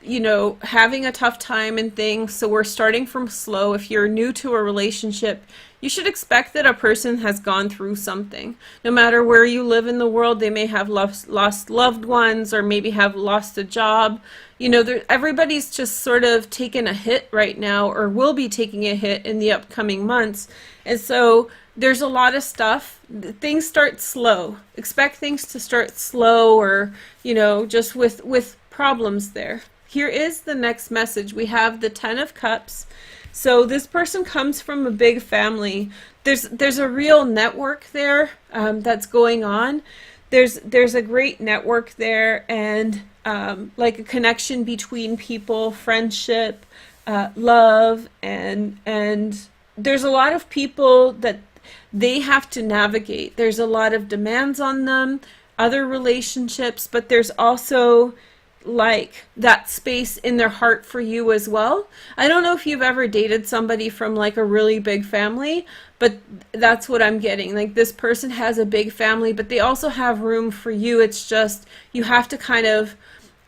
you know, having a tough time and things. So we're starting from slow. If you're new to a relationship, you should expect that a person has gone through something. No matter where you live in the world, they may have lost loved ones, or maybe have lost a job. You know, everybody's just sort of taken a hit right now, or will be taking a hit in the upcoming months. And so there's a lot of stuff. Things start slow. Expect things to start slow, or, you know, just with problems there. Here is the next message. We have the Ten of Cups. So this person comes from a big family. There's a real network there that's going on. There's a great network there, and like a connection between people, friendship, love, and there's a lot of people that they have to navigate. There's a lot of demands on them, other relationships, but there's also like that space in their heart for you as well. I don't know if you've ever dated somebody from like a really big family, but that's what I'm getting. Like, this person has a big family, but they also have room for you. It's just, you have to kind of,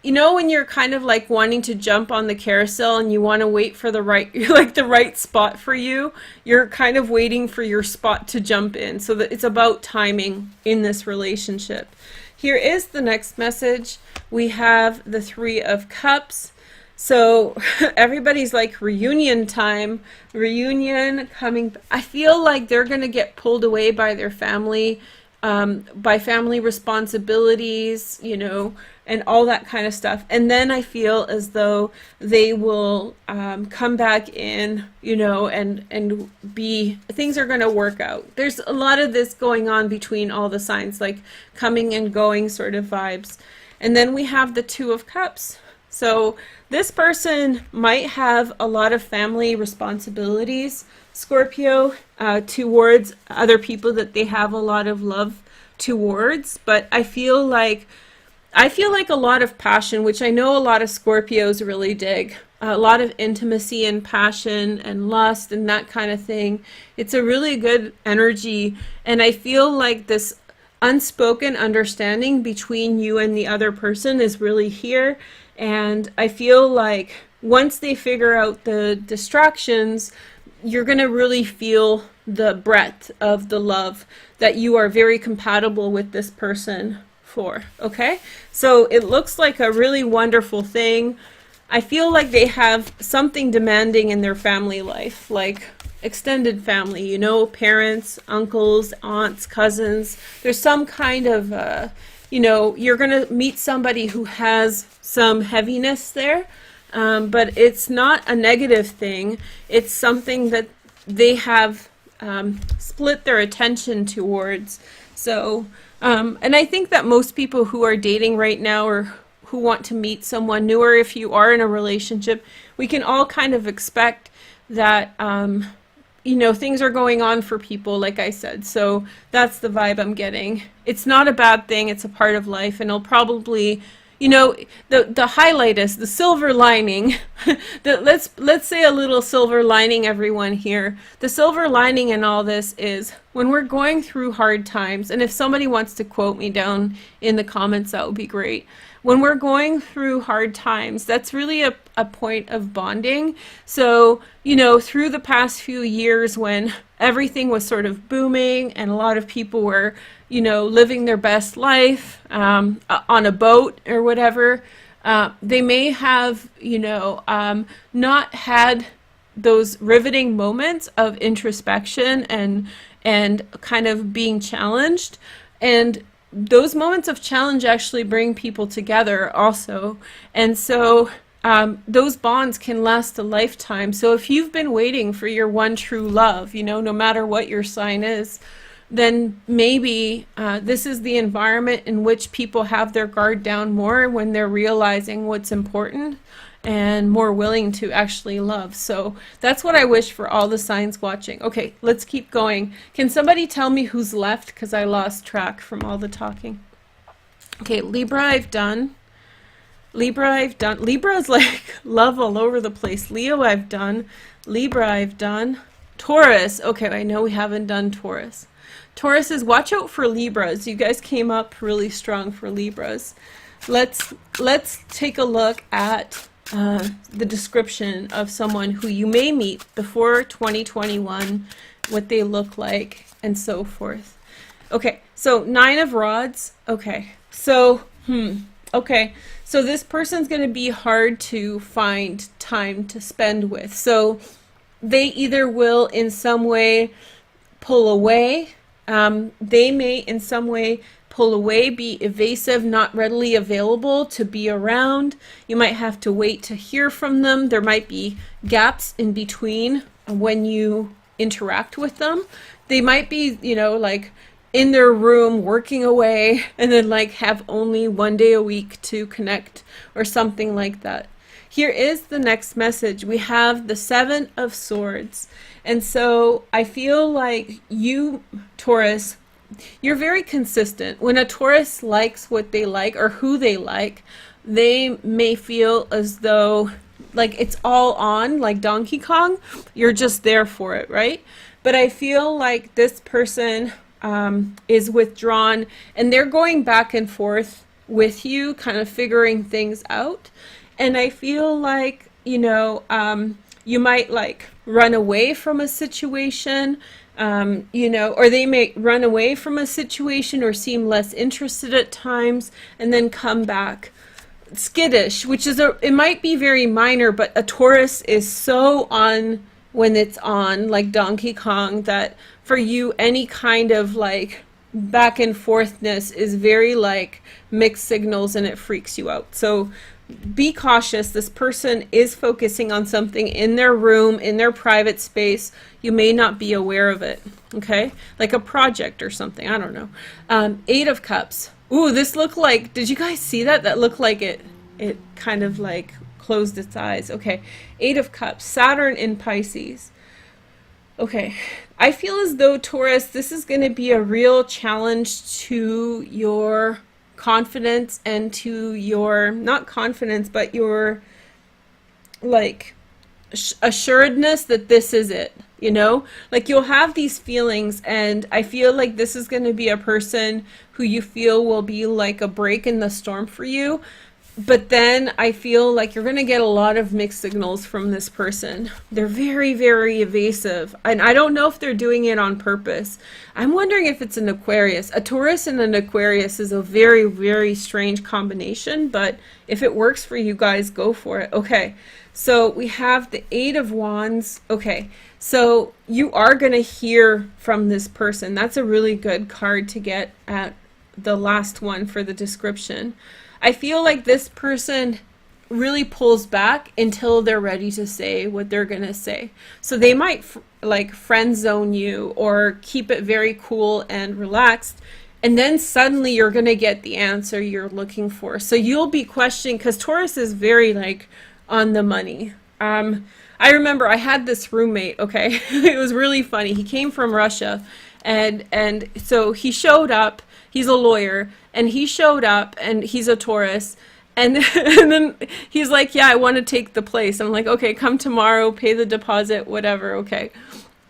you know, when you're kind of like wanting to jump on the carousel and you want to wait for the right, like the right spot for you, you're kind of waiting for your spot to jump in. So that it's about timing in this relationship. Here is the next message. We have the Three of Cups. So everybody's like reunion time, reunion coming. I feel like they're going to get pulled away by their family, by family responsibilities, you know, and all that kind of stuff. And then I feel as though they will come back in, you know, and be, things are going to work out. There's a lot of this going on between all the signs, like coming and going sort of vibes. And then we have the Two of Cups. So this person might have a lot of family responsibilities, Scorpio, towards other people that they have a lot of love towards. But I feel like a lot of passion, which I know a lot of Scorpios really dig. A lot of intimacy and passion and lust and that kind of thing. It's a really good energy. And I feel like this unspoken understanding between you and the other person is really here. And I feel like once they figure out the distractions, you're going to really feel the breadth of the love that you are very compatible with this person for. Okay? So it looks like a really wonderful thing. I feel like they have something demanding in their family life, like extended family, you know, parents, uncles, aunts, cousins. There's some kind of, you know, you're going to meet somebody who has some heaviness there, but it's not a negative thing. It's something that they have split their attention towards. So, and I think that most people who are dating right now, or who want to meet someone new, or if you are in a relationship, we can all kind of expect that, you know, things are going on for people, like I said. So that's the vibe I'm getting. It's not a bad thing. It's a part of life, and it'll probably, you know, the highlight is the silver lining. Let's say a little silver lining, everyone here. The silver lining in all this is when we're going through hard times, and if somebody wants to quote me down in the comments, that would be great. When we're going through hard times, that's really a point of bonding. So, you know, through the past few years when everything was sort of booming and a lot of people were, you know, living their best life on a boat or whatever, they may have, you know, not had those riveting moments of introspection and kind of being challenged. And those moments of challenge actually bring people together also. And so those bonds can last a lifetime. So if you've been waiting for your one true love, you know, no matter what your sign is, then maybe this is the environment in which people have their guard down more when they're realizing what's important and more willing to actually love. So that's what I wish for all the signs watching. Okay, let's keep going. Can somebody tell me who's left? Because I lost track from all the talking. Okay, Libra, I've done. Libra I've done. Libra is like love all over the place. Leo I've done. Libra I've done. Taurus. Okay, I know we haven't done Taurus. Taurus is watch out for Libras. You guys came up really strong for Libras. Let's take a look at the description of someone who you may meet before 2021, what they look like, and so forth. Okay, so 9 of Rods. Okay, so okay, so this person's going to be hard to find time to spend with. So they either will in some way pull away. They may in some way pull away, be evasive, not readily available to be around. You might have to wait to hear from them. There might be gaps in between when you interact with them. They might be, you know, like in their room working away and then like have only 1 day a week to connect or something like that. Here is the next message. We have the 7 of Swords. And so I feel like you, Taurus, you're very consistent. When a Taurus likes what they like or who they like, they may feel as though like it's all on, like Donkey Kong. You're just there for it, right? But I feel like this person is withdrawn and they're going back and forth with you, kind of figuring things out. And I feel like, you know, you might like run away from a situation, you know, or they may run away from a situation or seem less interested at times and then come back skittish, which is it might be very minor, but a Taurus is so on when it's on, like Donkey Kong, that for you any kind of like back and forthness is very like mixed signals and it freaks you out. So be cautious. This person is focusing on something in their room, in their private space. You may not be aware of it, okay? Like a project or something, I don't know. 8 of Cups. Ooh, this looked like, did you guys see that? That looked like it kind of like closed its eyes. Okay, 8 of Cups, Saturn in Pisces. Okay, I feel as though, Taurus, this is going to be a real challenge to your confidence and to your, not confidence, but your like assuredness that this is it, you know? Like you'll have these feelings and I feel like this is going to be a person who you feel will be like a break in the storm for you. But then I feel like you're going to get a lot of mixed signals from this person. They're very, very evasive. And I don't know if they're doing it on purpose. I'm wondering if it's an Aquarius. A Taurus and an Aquarius is a very, very strange combination. But if it works for you guys, go for it. Okay, so we have the 8 of Wands. Okay, so you are going to hear from this person. That's a really good card to get at the last one for the description. I feel like this person really pulls back until they're ready to say what they're going to say. So they might like friend zone you or keep it very cool and relaxed. And then suddenly you're going to get the answer you're looking for. So you'll be questioning, because Taurus is very like on the money. I remember I had this roommate, okay? It was really funny. He came from Russia and so he showed up. He's a lawyer, and he showed up, and he's a Taurus, and then he's like, yeah, I want to take the place. I'm like, okay, come tomorrow, pay the deposit, whatever, okay.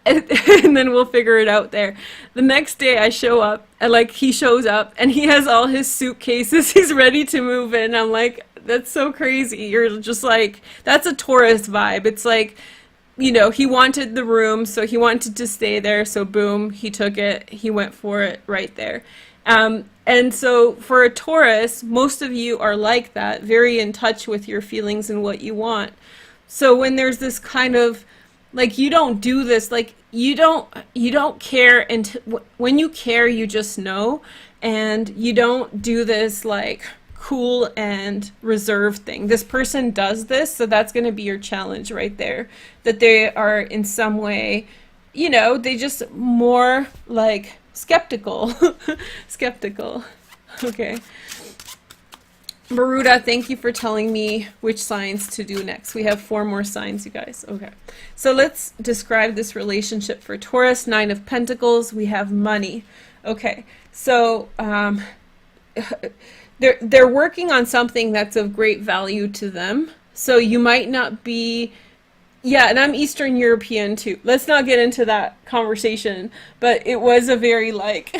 And then we'll figure it out there. The next day I show up, and like he shows up, and he has all his suitcases. He's ready to move in. I'm like, that's so crazy. You're just like, that's a Taurus vibe. It's like, you know, he wanted the room, so he wanted to stay there, so boom, he took it. He went for it right there. And so for a Taurus, most of you are like that, very in touch with your feelings and what you want. So when there's this kind of, like, you don't do this, like, you don't care, and when you care, you just know, and you don't do this, like, cool and reserved thing. This person does this, so that's going to be your challenge right there, that they are in some way, you know, they just more, like, skeptical. Skeptical. Okay. Maruda, thank you for telling me which signs to do next. We have 4 more signs, you guys. Okay. So let's describe this relationship for Taurus. 9 of Pentacles. We have money. Okay. So they're working on something that's of great value to them. So you might not be, yeah, and I'm Eastern European too. Let's not get into that conversation, but it was a very like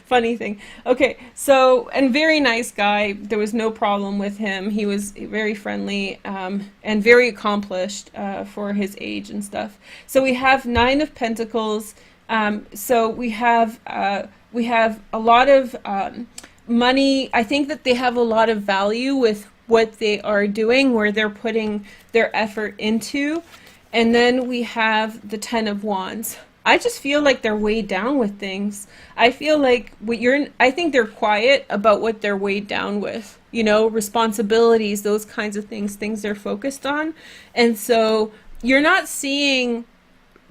funny thing. Okay, so, and very nice guy. There was no problem with him. He was very friendly, and very accomplished for his age and stuff. So we have Nine of Pentacles. So we have a lot of money. I think that they have a lot of value with what they are doing, where they're putting their effort into. And then we have the Ten of Wands. I just feel like they're weighed down with things. I feel like I think they're quiet about what they're weighed down with, you know, responsibilities, those kinds of things they're focused on. And so you're not seeing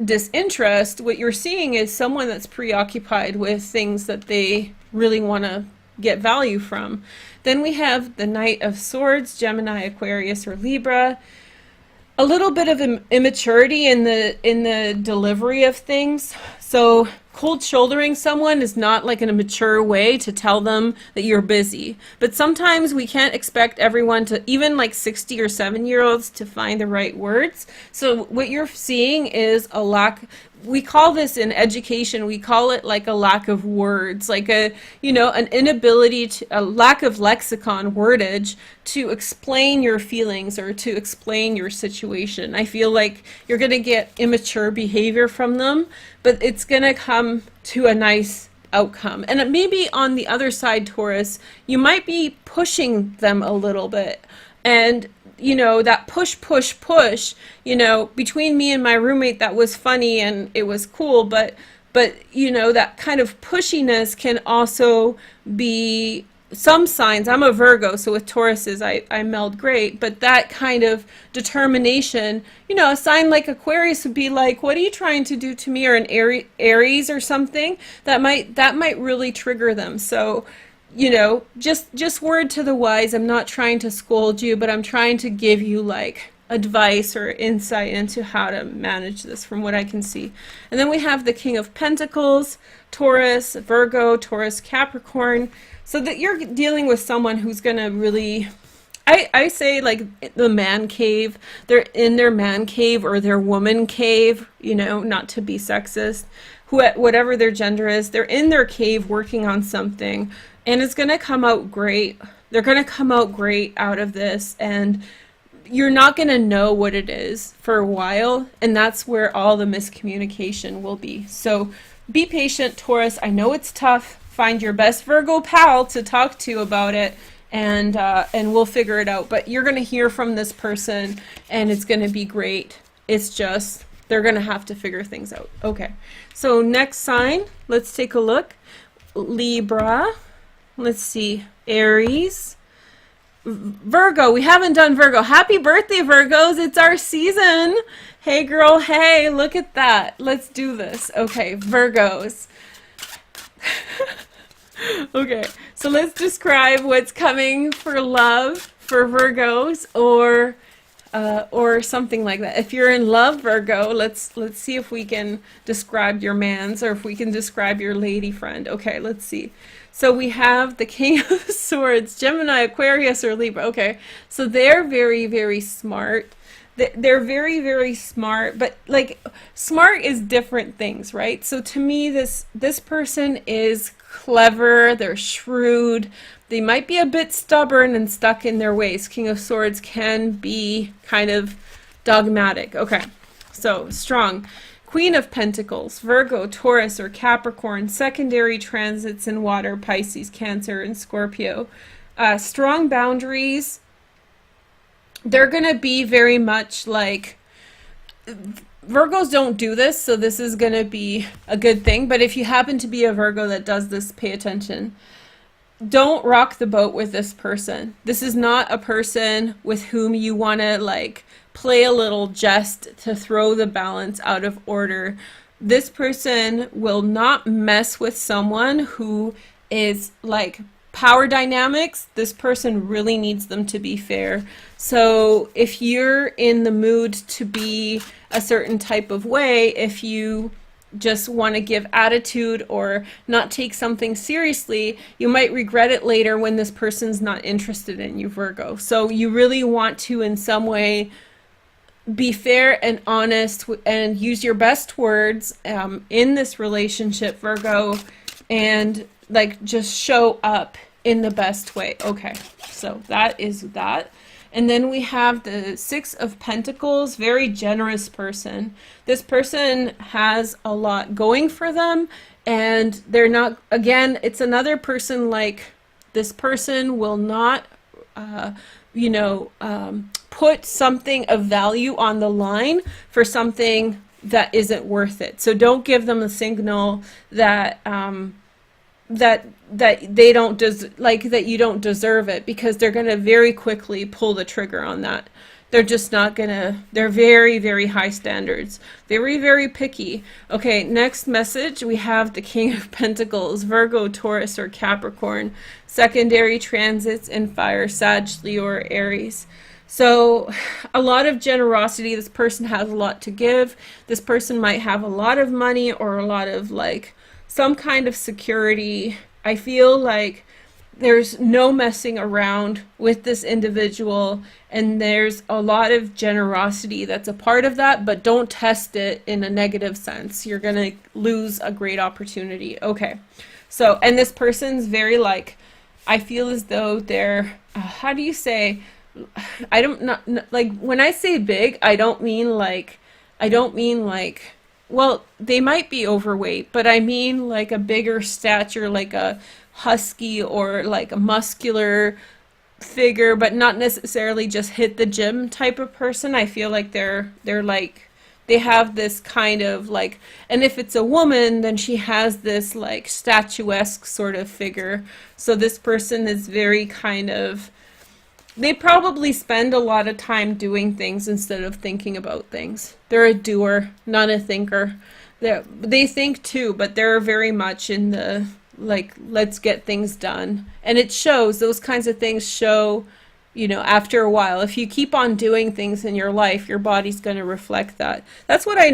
disinterest. What you're seeing is someone that's preoccupied with things that they really want to get value from. Then we have the Knight of Swords, Gemini, Aquarius, or Libra. A little bit of immaturity in the delivery of things. So cold shouldering someone is not like in a mature way to tell them that you're busy. But sometimes we can't expect everyone to, even like 60 or 7-year-olds, to find the right words. So what you're seeing is a lack. We call this in education, we call it like a lack of words, like a, you know, an inability to, a lack of lexicon, wordage to explain your feelings or to explain your situation. I feel like you're going to get immature behavior from them, but it's going to come to a nice outcome. And maybe on the other side, Taurus, you might be pushing them a little bit. And you know, that push, you know, between me and my roommate, that was funny and it was cool, but, you know, that kind of pushiness can also be some signs. I'm a Virgo, so with Tauruses, I meld great, but that kind of determination, you know, a sign like Aquarius would be like, what are you trying to do to me? Or an Aries or something, that might really trigger them. So, you know, just word to the wise. I'm not trying to scold you, but I'm trying to give you like advice or insight into how to manage this from what I can see. And then we have the King of Pentacles, Taurus, Virgo, Taurus, Capricorn. So that you're dealing with someone who's going to really, I say like the man cave. They're in their man cave or their woman cave, you know, not to be sexist. Whatever their gender is, they're in their cave working on something. And it's going to come out great. They're going to come out great out of this. And you're not going to know what it is for a while. And that's where all the miscommunication will be. So be patient, Taurus. I know it's tough. Find your best Virgo pal to talk to about it. And we'll figure it out. But you're going to hear from this person. And it's going to be great. It's just, they're going to have to figure things out. Okay. So next sign. Let's take a look. Libra. Let's see, Aries, Virgo. We haven't done Virgo. Happy birthday, Virgos. It's our season. Hey, girl. Hey, look at that. Let's do this. Okay, Virgos. Okay, so let's describe what's coming for love for Virgos, or something like that. If you're in love, Virgo, let's see if we can describe your man's, or if we can describe your lady friend. Okay, let's see. So we have the King of Swords, Gemini, Aquarius, or Libra. Okay, so they're very, very smart. They're very, very smart, but like smart is different things, right? So to me, this person is clever. They're shrewd. They might be a bit stubborn and stuck in their ways. King of Swords can be kind of dogmatic. Okay, so strong. Queen of Pentacles, Virgo, Taurus, or Capricorn, secondary transits in water, Pisces, Cancer, and Scorpio. Strong boundaries. They're going to be very much like, Virgos don't do this, so this is going to be a good thing. But if you happen to be a Virgo that does this, pay attention. Don't rock the boat with this person. This is not a person with whom you want to like play a little jest to throw the balance out of order. This person will not mess with someone who is like power dynamics. This person really needs them to be fair. So if you're in the mood to be a certain type of way, if you just want to give attitude or not take something seriously, you might regret it later when this person's not interested in you, Virgo. So you really want to, in some way, be fair and honest and use your best words in this relationship, Virgo, and like just show up in the best way. Okay, so that is that. And then we have the Six of Pentacles, very generous person. This person has a lot going for them, and they're not, again, it's another person like this person will not, put something of value on the line for something that isn't worth it. So don't give them a signal that that they don't that you don't deserve it, because they're going to very quickly pull the trigger on that. They're just not gonna, they're very, very high standards. Very, very picky. Okay, next message, we have the King of Pentacles, Virgo, Taurus, or Capricorn. Secondary transits in fire, Sag, Leo, or Aries. So a lot of generosity. This person has a lot to give. This person might have a lot of money or a lot of like some kind of security. I feel like there's no messing around with this individual, and there's a lot of generosity that's a part of that, but don't test it in a negative sense. You're gonna lose a great opportunity. Okay, so, and this person's very like, I feel as though they're, how do you say, I don't, not, like when I say big, I don't mean like, well, they might be overweight, but I mean like a bigger stature, like a husky or like a muscular figure, but not necessarily just hit the gym type of person. I feel like they're like, they have this kind of like, and if it's a woman, then she has this like statuesque sort of figure. So this person is very kind of, they probably spend a lot of time doing things instead of thinking about things. They're a doer, not a thinker. They think too, but they're very much in the like, let's get things done. And it shows, those kinds of things show, you know, after a while. If you keep on doing things in your life, your body's going to reflect that. That's what I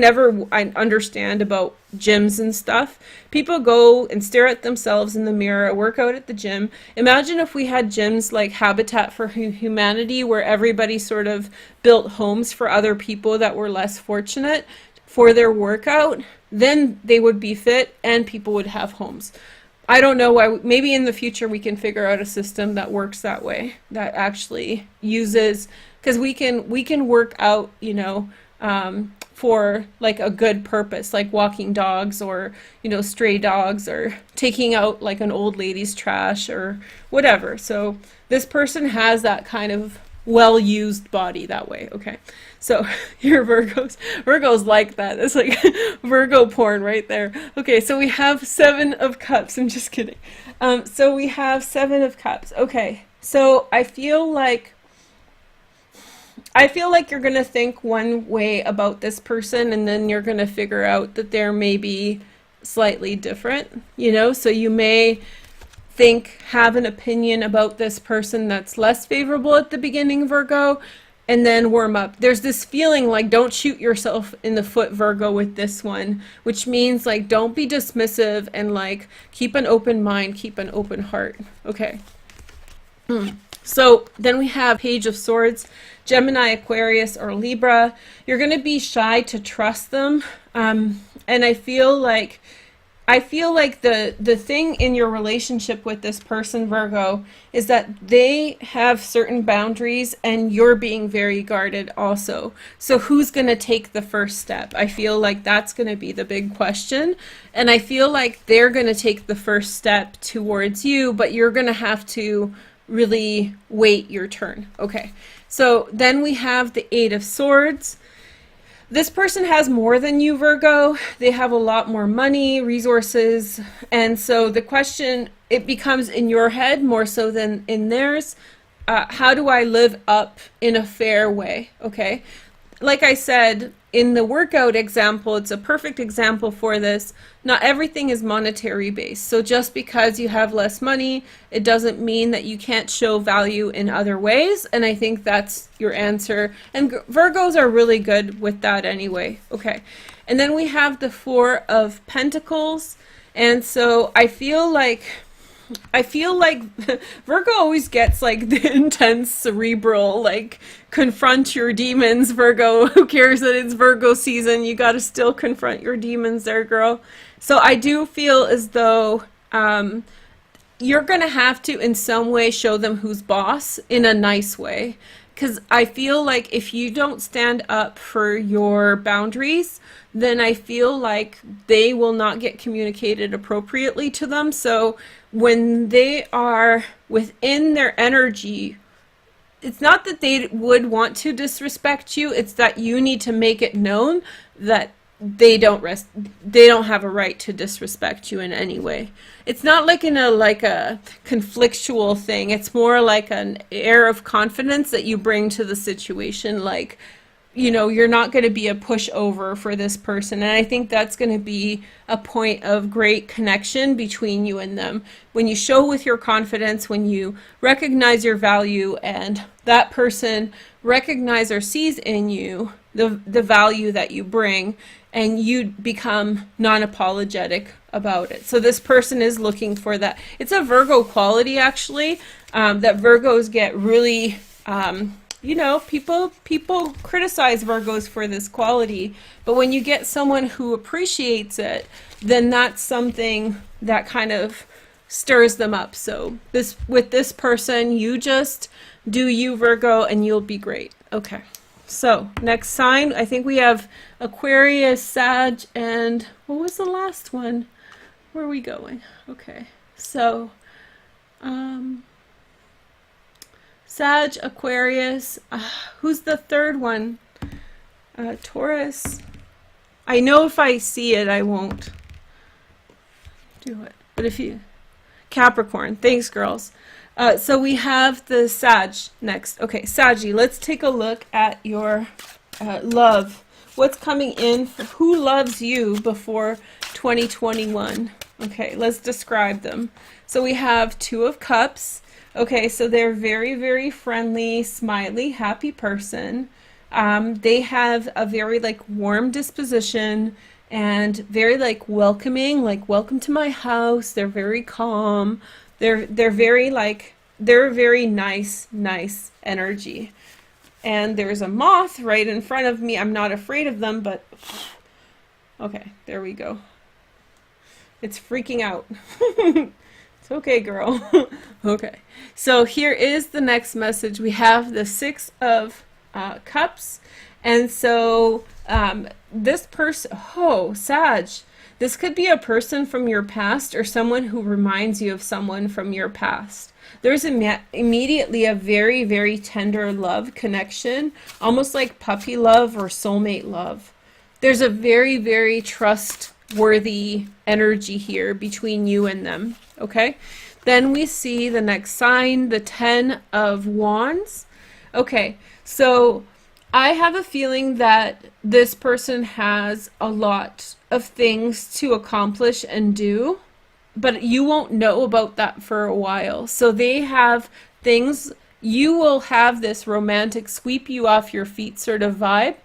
understand about gyms and stuff. People go and stare at themselves in the mirror, work out at the gym. Imagine if we had gyms like Habitat for Humanity, where everybody sort of built homes for other people that were less fortunate for their workout. Then they would be fit and people would have homes. I don't know why. Maybe in the future we can figure out a system that works that way, that actually uses, because we can work out, you know, for like a good purpose, like walking dogs or, you know, stray dogs, or taking out like an old lady's trash or whatever. So this person has that kind of well-used body that way. Okay, so here Virgos like that. It's like Virgo porn right there. Okay, so we have Seven of Cups. I'm just kidding. So we have Seven of Cups. Okay, so I feel like you're gonna think one way about this person, and then you're gonna figure out that they're maybe slightly different, you know. So you may have an opinion about this person that's less favorable at the beginning, Virgo, and then warm up. There's this feeling like, don't shoot yourself in the foot, Virgo, with this one, which means like, don't be dismissive, and like, keep an open mind, keep an open heart. Okay. So then we have Page of Swords, Gemini, Aquarius, or Libra. You're going to be shy to trust them. And I feel like the thing in your relationship with this person, Virgo, is that they have certain boundaries and you're being very guarded also. So who's going to take the first step? I feel like that's going to be the big question. And I feel like they're going to take the first step towards you, but you're going to have to really wait your turn. Okay. So then we have the Eight of Swords. This person has more than you, Virgo. They have a lot more money, resources, and so the question, it becomes in your head more so than in theirs. How do I live up in a fair way? Okay. Like I said, in the workout example, it's a perfect example for this. Not everything is monetary based. So just because you have less money, it doesn't mean that you can't show value in other ways. And I think that's your answer. And Virgos are really good with that anyway. Okay. And then we have the Four of Pentacles. And so I feel like Virgo always gets like the intense cerebral, like, confront your demons, Virgo. Who cares that it's Virgo season? You got to still confront your demons there, girl. So I do feel as though you're going to have to in some way show them who's boss in a nice way. Because I feel like if you don't stand up for your boundaries, then I feel like they will not get communicated appropriately to them. So when they are within their energy, it's not that they would want to disrespect you, it's that you need to make it known that they don't have a right to disrespect you in any way. It's not like in a conflictual thing. It's more like an air of confidence that you bring to the situation, like, you know, you're not going to be a pushover for this person. And I think that's going to be a point of great connection between you and them. When you show with your confidence, when you recognize your value and that person recognize or sees in you the value that you bring, and you become non-apologetic about it. So this person is looking for that. It's a Virgo quality, actually, that Virgos get really... you know, people criticize Virgos for this quality, but when you get someone who appreciates it, then that's something that kind of stirs them up. So with this person, you just do you, Virgo, and you'll be great. Okay, so next sign, I think we have Aquarius, Sag, and what was the last one? Where are we going? Okay, so Sag, Aquarius, who's the third one? Taurus. I know if I see it, I won't do it. But if you... Capricorn. Thanks, girls. So we have the Sag next. Okay, Saggy, let's take a look at your love. What's coming in? Who loves you before 2021? Okay, let's describe them. So we have Two of Cups. Okay, so they're very, very friendly, smiley, happy person. They have a very warm disposition and very welcoming, welcome to my house. They're very calm. They're very they're very nice energy. And there's a moth right in front of me. I'm not afraid of them, but okay, there we go. It's freaking out. It's okay, girl. Okay, so here is the next message. We have the Six of Cups, and so this person, Sag, this could be a person from your past or someone who reminds you of someone from your past. There's immediately a very, very tender love connection, almost like puppy love or soulmate love. There's a very, very trustworthy energy here between you and them. Okay, then we see the next sign, the Ten of Wands. Okay, so I have a feeling that this person has a lot of things to accomplish and do, but you won't know about that for a while. So they have things, you will have this romantic sweep you off your feet sort of vibe,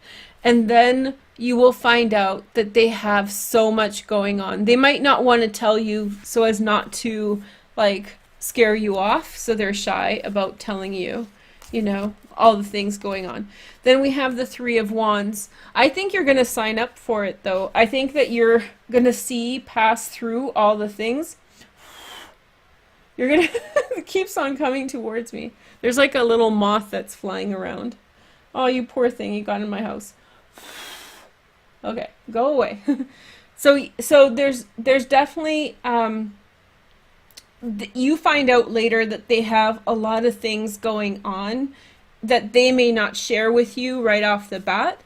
and then you will find out that they have so much going on. They might not want to tell you so as not to scare you off, so they're shy about telling you, you know, all the things going on. Then we have the Three of Wands. I think you're going to sign up for it, though. I think that you're going to pass through all the things. You're going to... It keeps on coming towards me. There's like a little moth that's flying around. Oh, you poor thing. You got in my house. Okay, go away. So there's definitely... you find out later that they have a lot of things going on that they may not share with you right off the bat,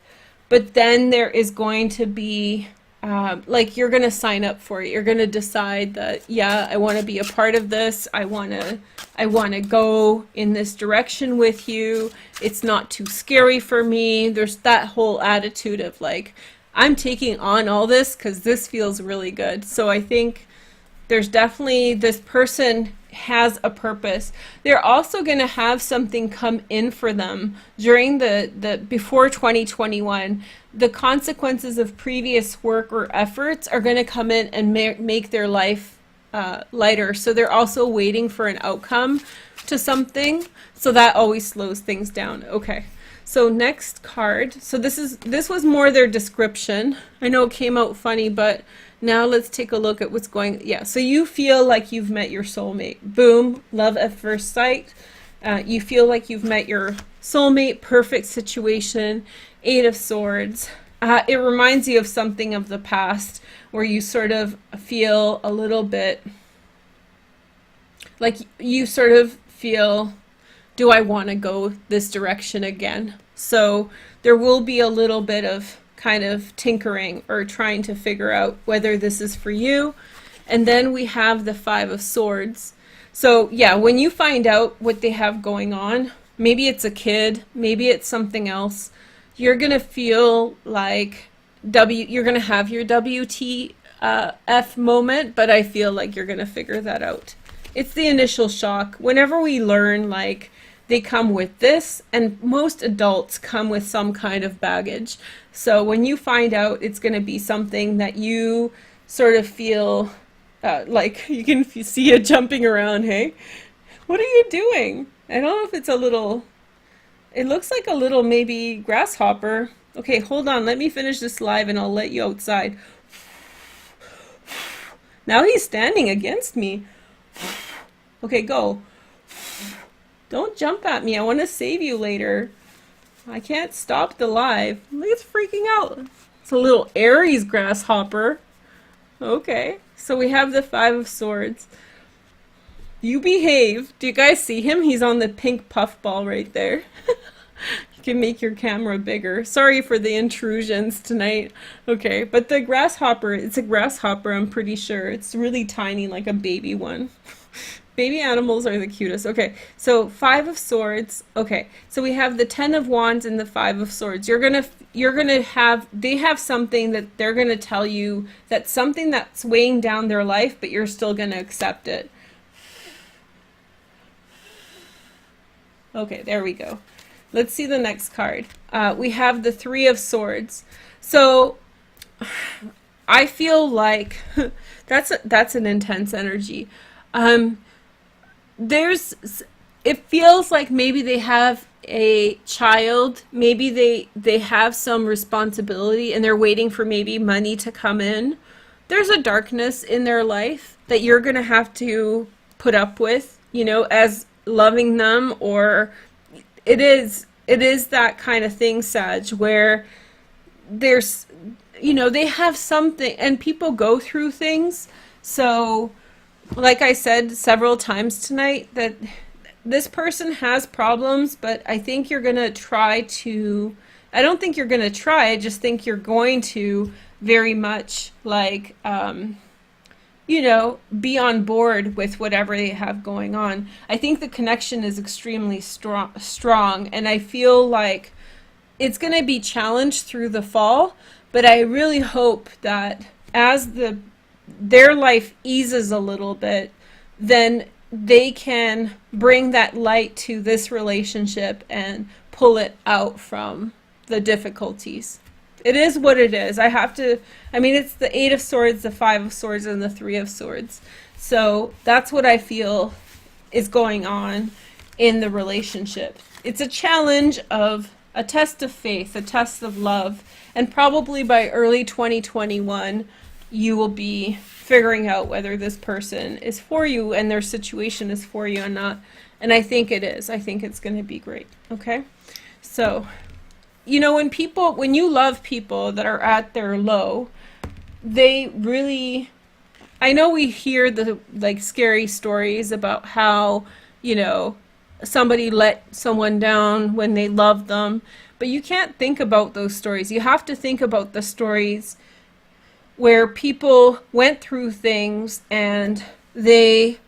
but then there is going to be you're going to sign up for it. You're going to decide that, yeah, I want to be a part of this. I want to go in this direction with you. It's not too scary for me. There's that whole attitude of I'm taking on all this because this feels really good. So I think there's definitely this person has a purpose. They're also going to have something come in for them during the before 2021. The consequences of previous work or efforts are going to come in and make their life lighter. So they're also waiting for an outcome to something. So that always slows things down. Okay. So next card. So this was more their description. I know it came out funny, but now let's take a look at what's going. Yeah. So you feel like you've met your soulmate. Boom. Love at first sight. You feel like you've met your soulmate. Perfect situation. 8 of Swords. It reminds you of something of the past where you sort of feel a little bit like you sort of feel, do I want to go this direction again? So there will be a little bit of kind of tinkering or trying to figure out whether this is for you. And then we have the 5 of Swords. So yeah, when you find out what they have going on, maybe it's a kid, maybe it's something else, you're going to feel like you're going to have your WTF moment, but I feel like you're going to figure that out. It's the initial shock. Whenever we learn, like, they come with this, and most adults come with some kind of baggage. So when you find out, it's going to be something that you sort of feel like you can see it jumping around. Hey, what are you doing? I don't know if it's a little, it looks like a little maybe grasshopper. Okay, hold on. Let me finish this live and I'll let you outside. Now he's standing against me. Okay, go. Don't jump at me. I want to save you later. I can't stop the live. Look, it's freaking out. It's a little Aries grasshopper. Okay, so we have the 5 of Swords. You behave. Do you guys see him? He's on the pink puffball right there. You can make your camera bigger. Sorry for the intrusions tonight. Okay, but the grasshopper, it's a grasshopper, I'm pretty sure. It's really tiny, like a baby one. Baby animals are the cutest. Okay, so 5 of Swords. Okay, so we have the 10 of Wands and the 5 of Swords. You're gonna have, they have something that they're gonna tell you, that's something that's weighing down their life, but you're still gonna accept it. Okay, there we go. Let's see the next card. We have the 3 of Swords. So I feel like that's an intense energy. It feels like maybe they have a child, maybe they have some responsibility and they're waiting for maybe money to come in. There's a darkness in their life that you're going to have to put up with, you know, as loving them, or it is that kind of thing, Sag, where there's, you know, they have something, and people go through things. So like I said several times tonight, that this person has problems, but I think you're going to try to, I don't think you're going to try, I just think you're going to very much like, you know, be on board with whatever they have going on. I think the connection is extremely strong, and I feel like it's going to be challenged through the fall, but I really hope that as their life eases a little bit, then they can bring that light to this relationship and pull it out from the difficulties. It is what it is. I mean, it's the 8 of Swords, the 5 of Swords, and the 3 of Swords. So that's what I feel is going on in the relationship. It's a challenge of a test of faith, a test of love, and probably by early 2021, you will be figuring out whether this person is for you and their situation is for you or not. And I think it is. I think it's going to be great. Okay? So, you know, when you love people that are at their low, they really, I know we hear the like scary stories about how, you know, somebody let someone down when they loved them, but you can't think about those stories. You have to think about the stories where people went through things and they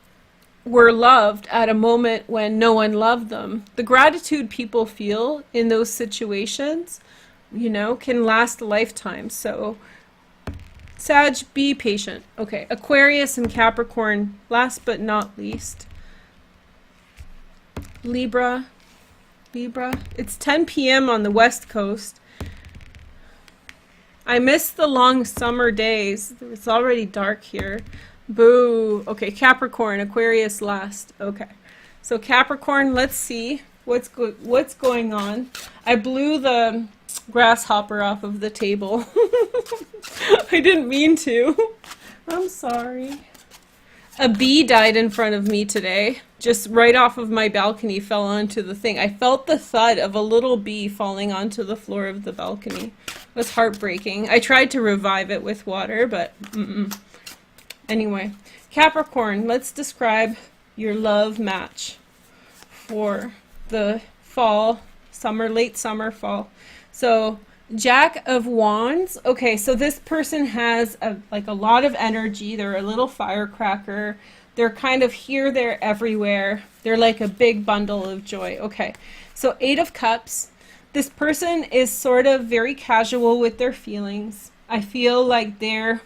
were loved at a moment when no one loved them. The gratitude people feel in those situations, you know, can last a lifetime. So, Sag, be patient. Okay, Aquarius and Capricorn, last but not least. Libra. It's 10 p.m. on the West Coast. I miss the long summer days. It's already dark here. Boo. Okay, Capricorn, Aquarius last. Okay. So Capricorn, let's see what's going on. I blew the grasshopper off of the table. I didn't mean to. I'm sorry. A bee died in front of me today. Just right off of my balcony, fell onto the thing. I felt the thud of a little bee falling onto the floor of the balcony. It was heartbreaking. I tried to revive it with water, but Anyway, Capricorn, let's describe your love match for the fall, summer, late summer, fall. So Jack of Wands. Okay, so this person has a lot of energy. They're a little firecracker. They're kind of here, there, everywhere. They're like a big bundle of joy. Okay, so Eight of Cups. This person is sort of very casual with their feelings. I feel like they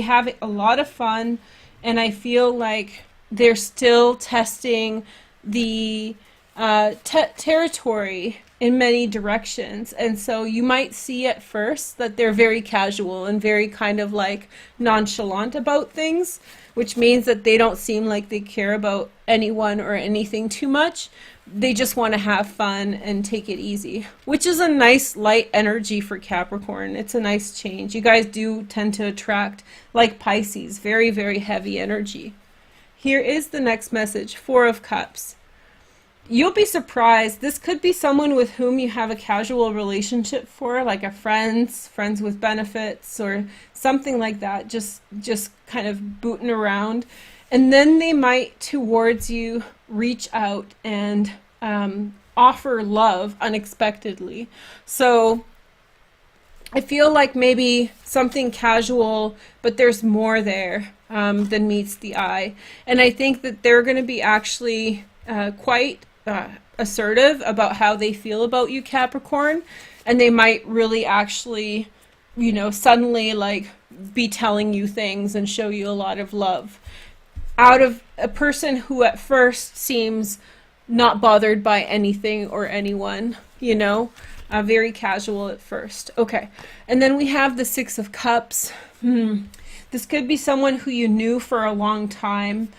have a lot of fun, and I feel like they're still testing the territory in many directions. And so you might see at first that they're very casual and very kind of like nonchalant about things, which means that they don't seem like they care about anyone or anything too much. They just want to have fun and take it easy, which is a nice light energy for Capricorn. It's a nice change. You guys do tend to attract, like Pisces, very, very heavy energy. Here is the next message, Four of Cups. You'll be surprised. This could be someone with whom you have a casual relationship for, like a friends with benefits or something like that, just kind of booting around. And then they might, towards you, reach out and offer love unexpectedly. So I feel like maybe something casual, but there's more there than meets the eye. And I think that they're going to be actually quite assertive about how they feel about you, Capricorn, and they might really actually, suddenly like be telling you things and show you a lot of love out of a person who at first seems not bothered by anything or anyone, very casual at first. Okay, and then we have the Six of Cups. This could be someone who you knew for a long time,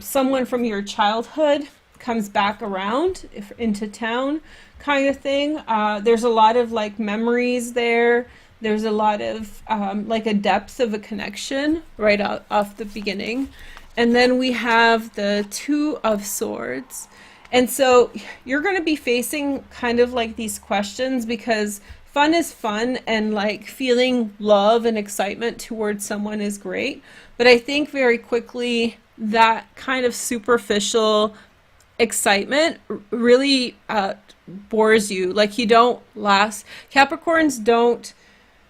someone from your childhood comes back around into town kind of thing. There's a lot of like memories there. There's a lot of like a depth of a connection right off the beginning. And then we have the Two of Swords. And so you're going to be facing kind of like these questions, because fun is fun and like feeling love and excitement towards someone is great. But I think very quickly that kind of superficial excitement really bores you. Like you don't last. Capricorns don't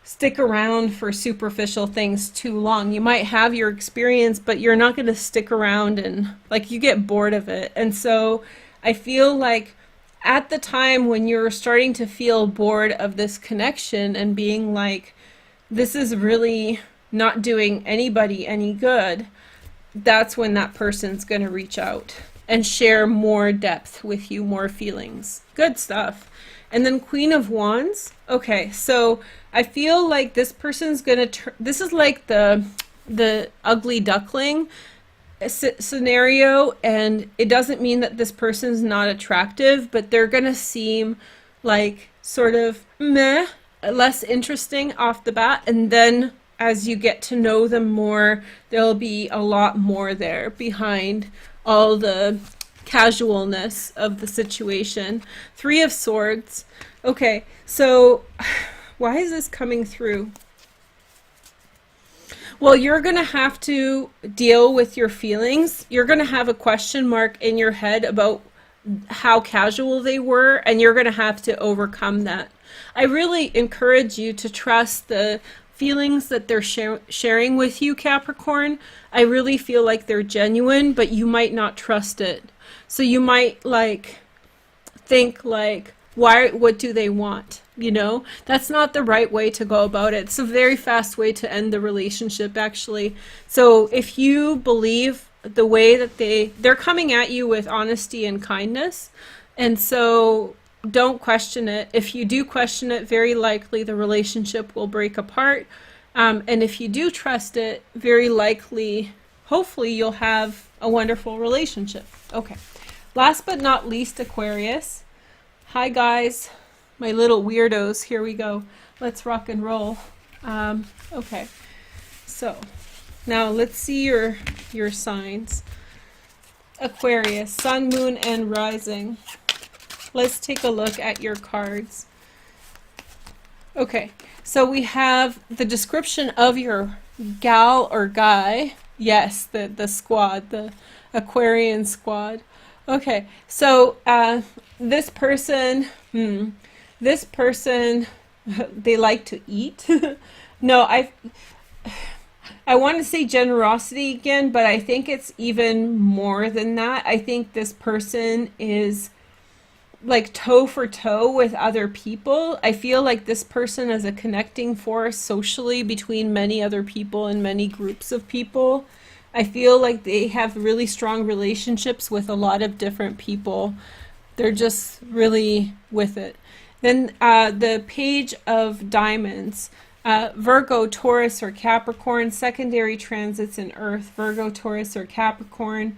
stick around for superficial things too long. You might have your experience, but you're not going to stick around, and like you get bored of it. And so I feel like at the time when you're starting to feel bored of this connection and being like, this is really not doing anybody any good, that's when that person's going to reach out and share more depth with you, more feelings. Good stuff. And then Queen of Wands. Okay, so I feel like this person's gonna this is like the ugly duckling scenario, and it doesn't mean that this person's not attractive, but they're gonna seem like sort of meh, less interesting off the bat, and then as you get to know them more, there'll be a lot more there behind all the casualness of the situation. Three of Swords. Okay, so why is this coming through? Well, you're going to have to deal with your feelings. You're going to have a question mark in your head about how casual they were, and you're going to have to overcome that. I really encourage you to trust the feelings that they're sharing with you, Capricorn. I really feel like they're genuine, but you might not trust it. So you might like think like, what do they want? That's not the right way to go about it. It's a very fast way to end the relationship, actually. So if you believe the way that they're coming at you with honesty and kindness. And so don't question it. If you do question it, very likely the relationship will break apart. And if you do trust it, very likely, hopefully, you'll have a wonderful relationship. Okay. Last but not least, Aquarius. Hi, guys. My little weirdos. Here we go. Let's rock and roll. Okay. So now let's see your signs. Aquarius, sun, moon, and rising. Let's take a look at your cards. Okay, so we have the description of your gal or guy. Yes, the squad, the Aquarian squad. Okay, so this person, they like to eat. No, I want to say generosity again, but I think it's even more than that. I think this person is like toe for toe with other people. I feel like this person is a connecting force socially between many other people and many groups of people. I feel like they have really strong relationships with a lot of different people. They're just really with it. Then the Page of Diamonds. Virgo, Taurus, or Capricorn. Secondary transits in Earth. Virgo, Taurus, or Capricorn.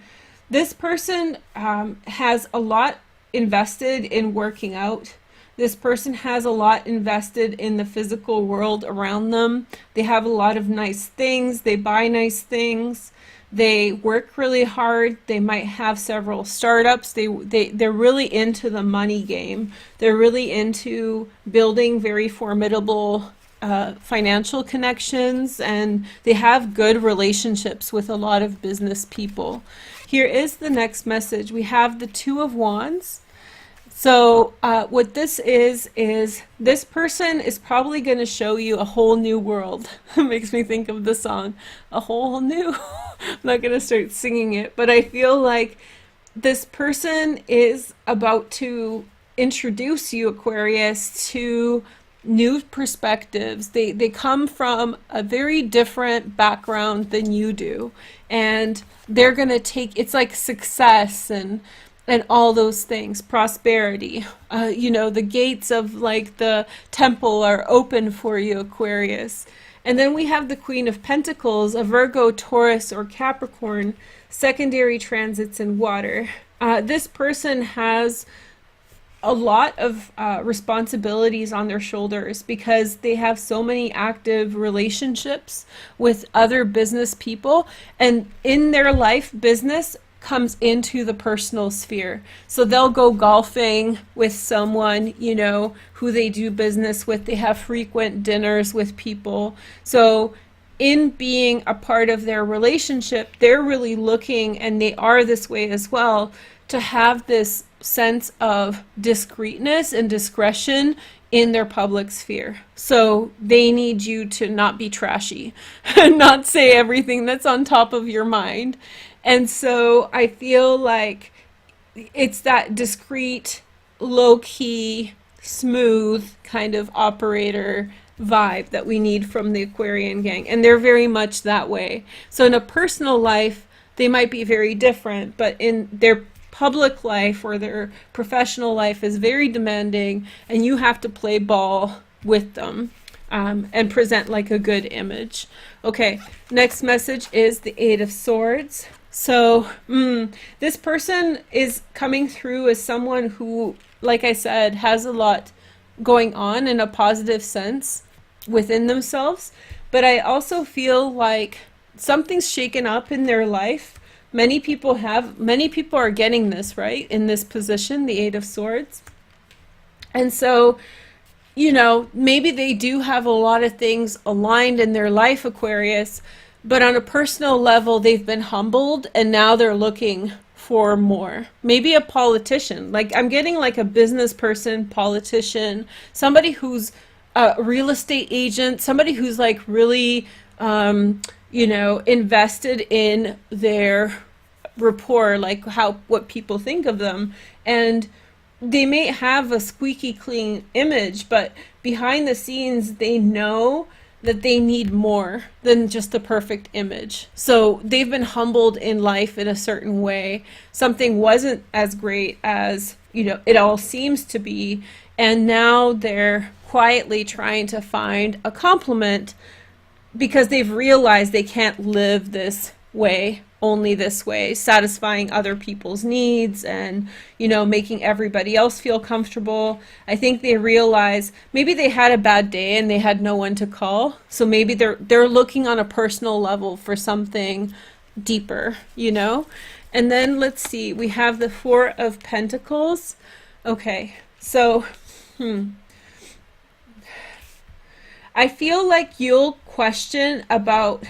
This person has a lot invested in working out. This person has a lot invested in the physical world around them. They have a lot of nice things. They buy nice things. They work really hard. They might have several startups. They're really into the money game. They're really into building very formidable financial connections, and they have good relationships with a lot of business people. Here is the next message. We have the Two of Wands. So what this is this person is probably going to show you a whole new world. It makes me think of the song, A Whole New. I'm not going to start singing it, but I feel like this person is about to introduce you, Aquarius, to new perspectives. They come from a very different background than you do, and they're going to take, it's like success and all those things, prosperity. The gates of like the temple are open for you, Aquarius. And then we have the Queen of Pentacles, a Virgo, Taurus, or Capricorn, secondary transits in water. This person has a lot of responsibilities on their shoulders because they have so many active relationships with other business people, and in their life, business comes into the personal sphere. So they'll go golfing with someone, who they do business with. They have frequent dinners with people. So in being a part of their relationship, they're really looking, and they are this way as well, to have this sense of discreetness and discretion in their public sphere. So they need you to not be trashy and not say everything that's on top of your mind. And so I feel like it's that discreet, low-key, smooth kind of operator vibe that we need from the Aquarian gang. And they're very much that way. So in a personal life, they might be very different, but in their public life or their professional life is very demanding, and you have to play ball with them and present like a good image. Okay, next message is the Eight of Swords. So this person is coming through as someone who, like I said, has a lot going on in a positive sense within themselves, but I also feel like something's shaken up in their life. Many people are getting this, right, in this position, the Eight of Swords. And so, maybe they do have a lot of things aligned in their life, Aquarius, but on a personal level, they've been humbled, and now they're looking for more. Maybe a politician. Like, I'm getting like a business person, politician, somebody who's a real estate agent, somebody who's like really, invested in their rapport, like what people think of them. And they may have a squeaky clean image, but behind the scenes, they know that they need more than just the perfect image. So they've been humbled in life in a certain way. Something wasn't as great as, you know, it all seems to be. And now they're quietly trying to find a compliment because they've realized they can't live this way, only this way, satisfying other people's needs and, you know, making everybody else feel comfortable. I think they realize maybe they had a bad day and they had no one to call. So maybe they're looking on a personal level for something deeper, you know? And then let's see, we have the Four of Pentacles. Okay, so I feel like you'll question about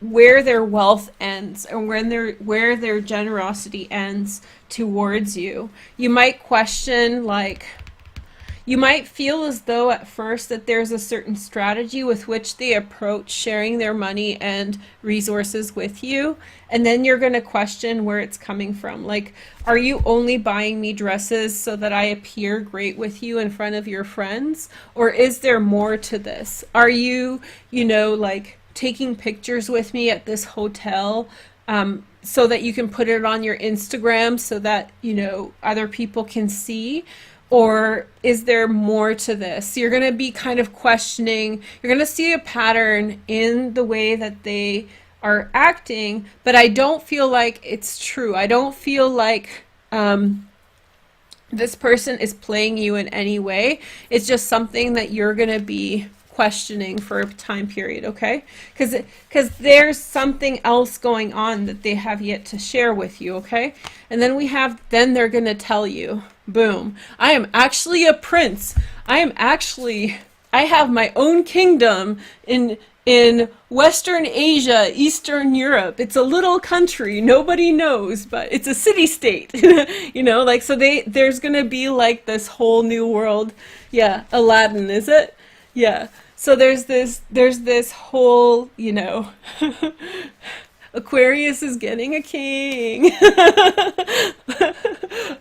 where their wealth ends and where their generosity ends towards you. You might question, like, you might feel as though at first that there's a certain strategy with which they approach sharing their money and resources with you, and then you're going to question where it's coming from. Like, are you only buying me dresses so that I appear great with you in front of your friends? Or is there more to this? Are you, you know, like, taking pictures with me at this hotel so that you can put it on your Instagram so that, you know, other people can see? Or is there more to this? You're going to be kind of questioning. You're going to see a pattern in the way that they are acting, but I don't feel like it's true. I don't feel like this person is playing you in any way. It's just something that you're going to be questioning for a time period, okay? Because there's something else going on that they have yet to share with you, okay? And then then they're going to tell you, boom, I am actually a prince. I have my own kingdom in Western Asia, Eastern Europe. It's a little country, nobody knows, but it's a city-state, you know, like, so there's going to be like this whole new world. Yeah, Aladdin, is it? Yeah. So there's this whole, you know, Aquarius is getting a king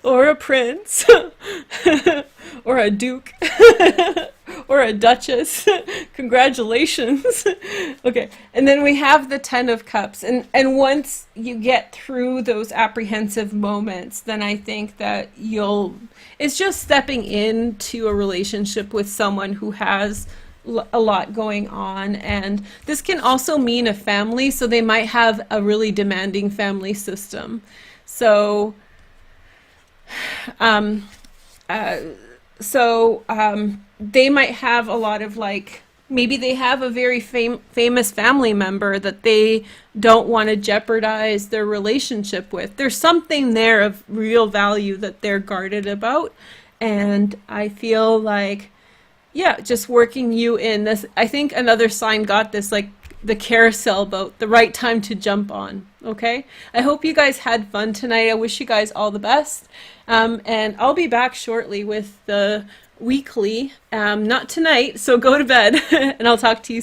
or a prince or a duke or a duchess. Congratulations. Okay. And then we have the Ten of Cups. And once you get through those apprehensive moments, then I think that it's just stepping into a relationship with someone who has a lot going on. And this can also mean a family, so they might have a really demanding family system. So they might have a lot of, like, maybe they have a very famous family member that they don't want to jeopardize their relationship with. There's something there of real value that they're guarded about. And I feel like, yeah, just working you in this. I think another sign got this, like the carousel boat, the right time to jump on. Okay. I hope you guys had fun tonight. I wish you guys all the best. And I'll be back shortly with the weekly, not tonight. So go to bed and I'll talk to you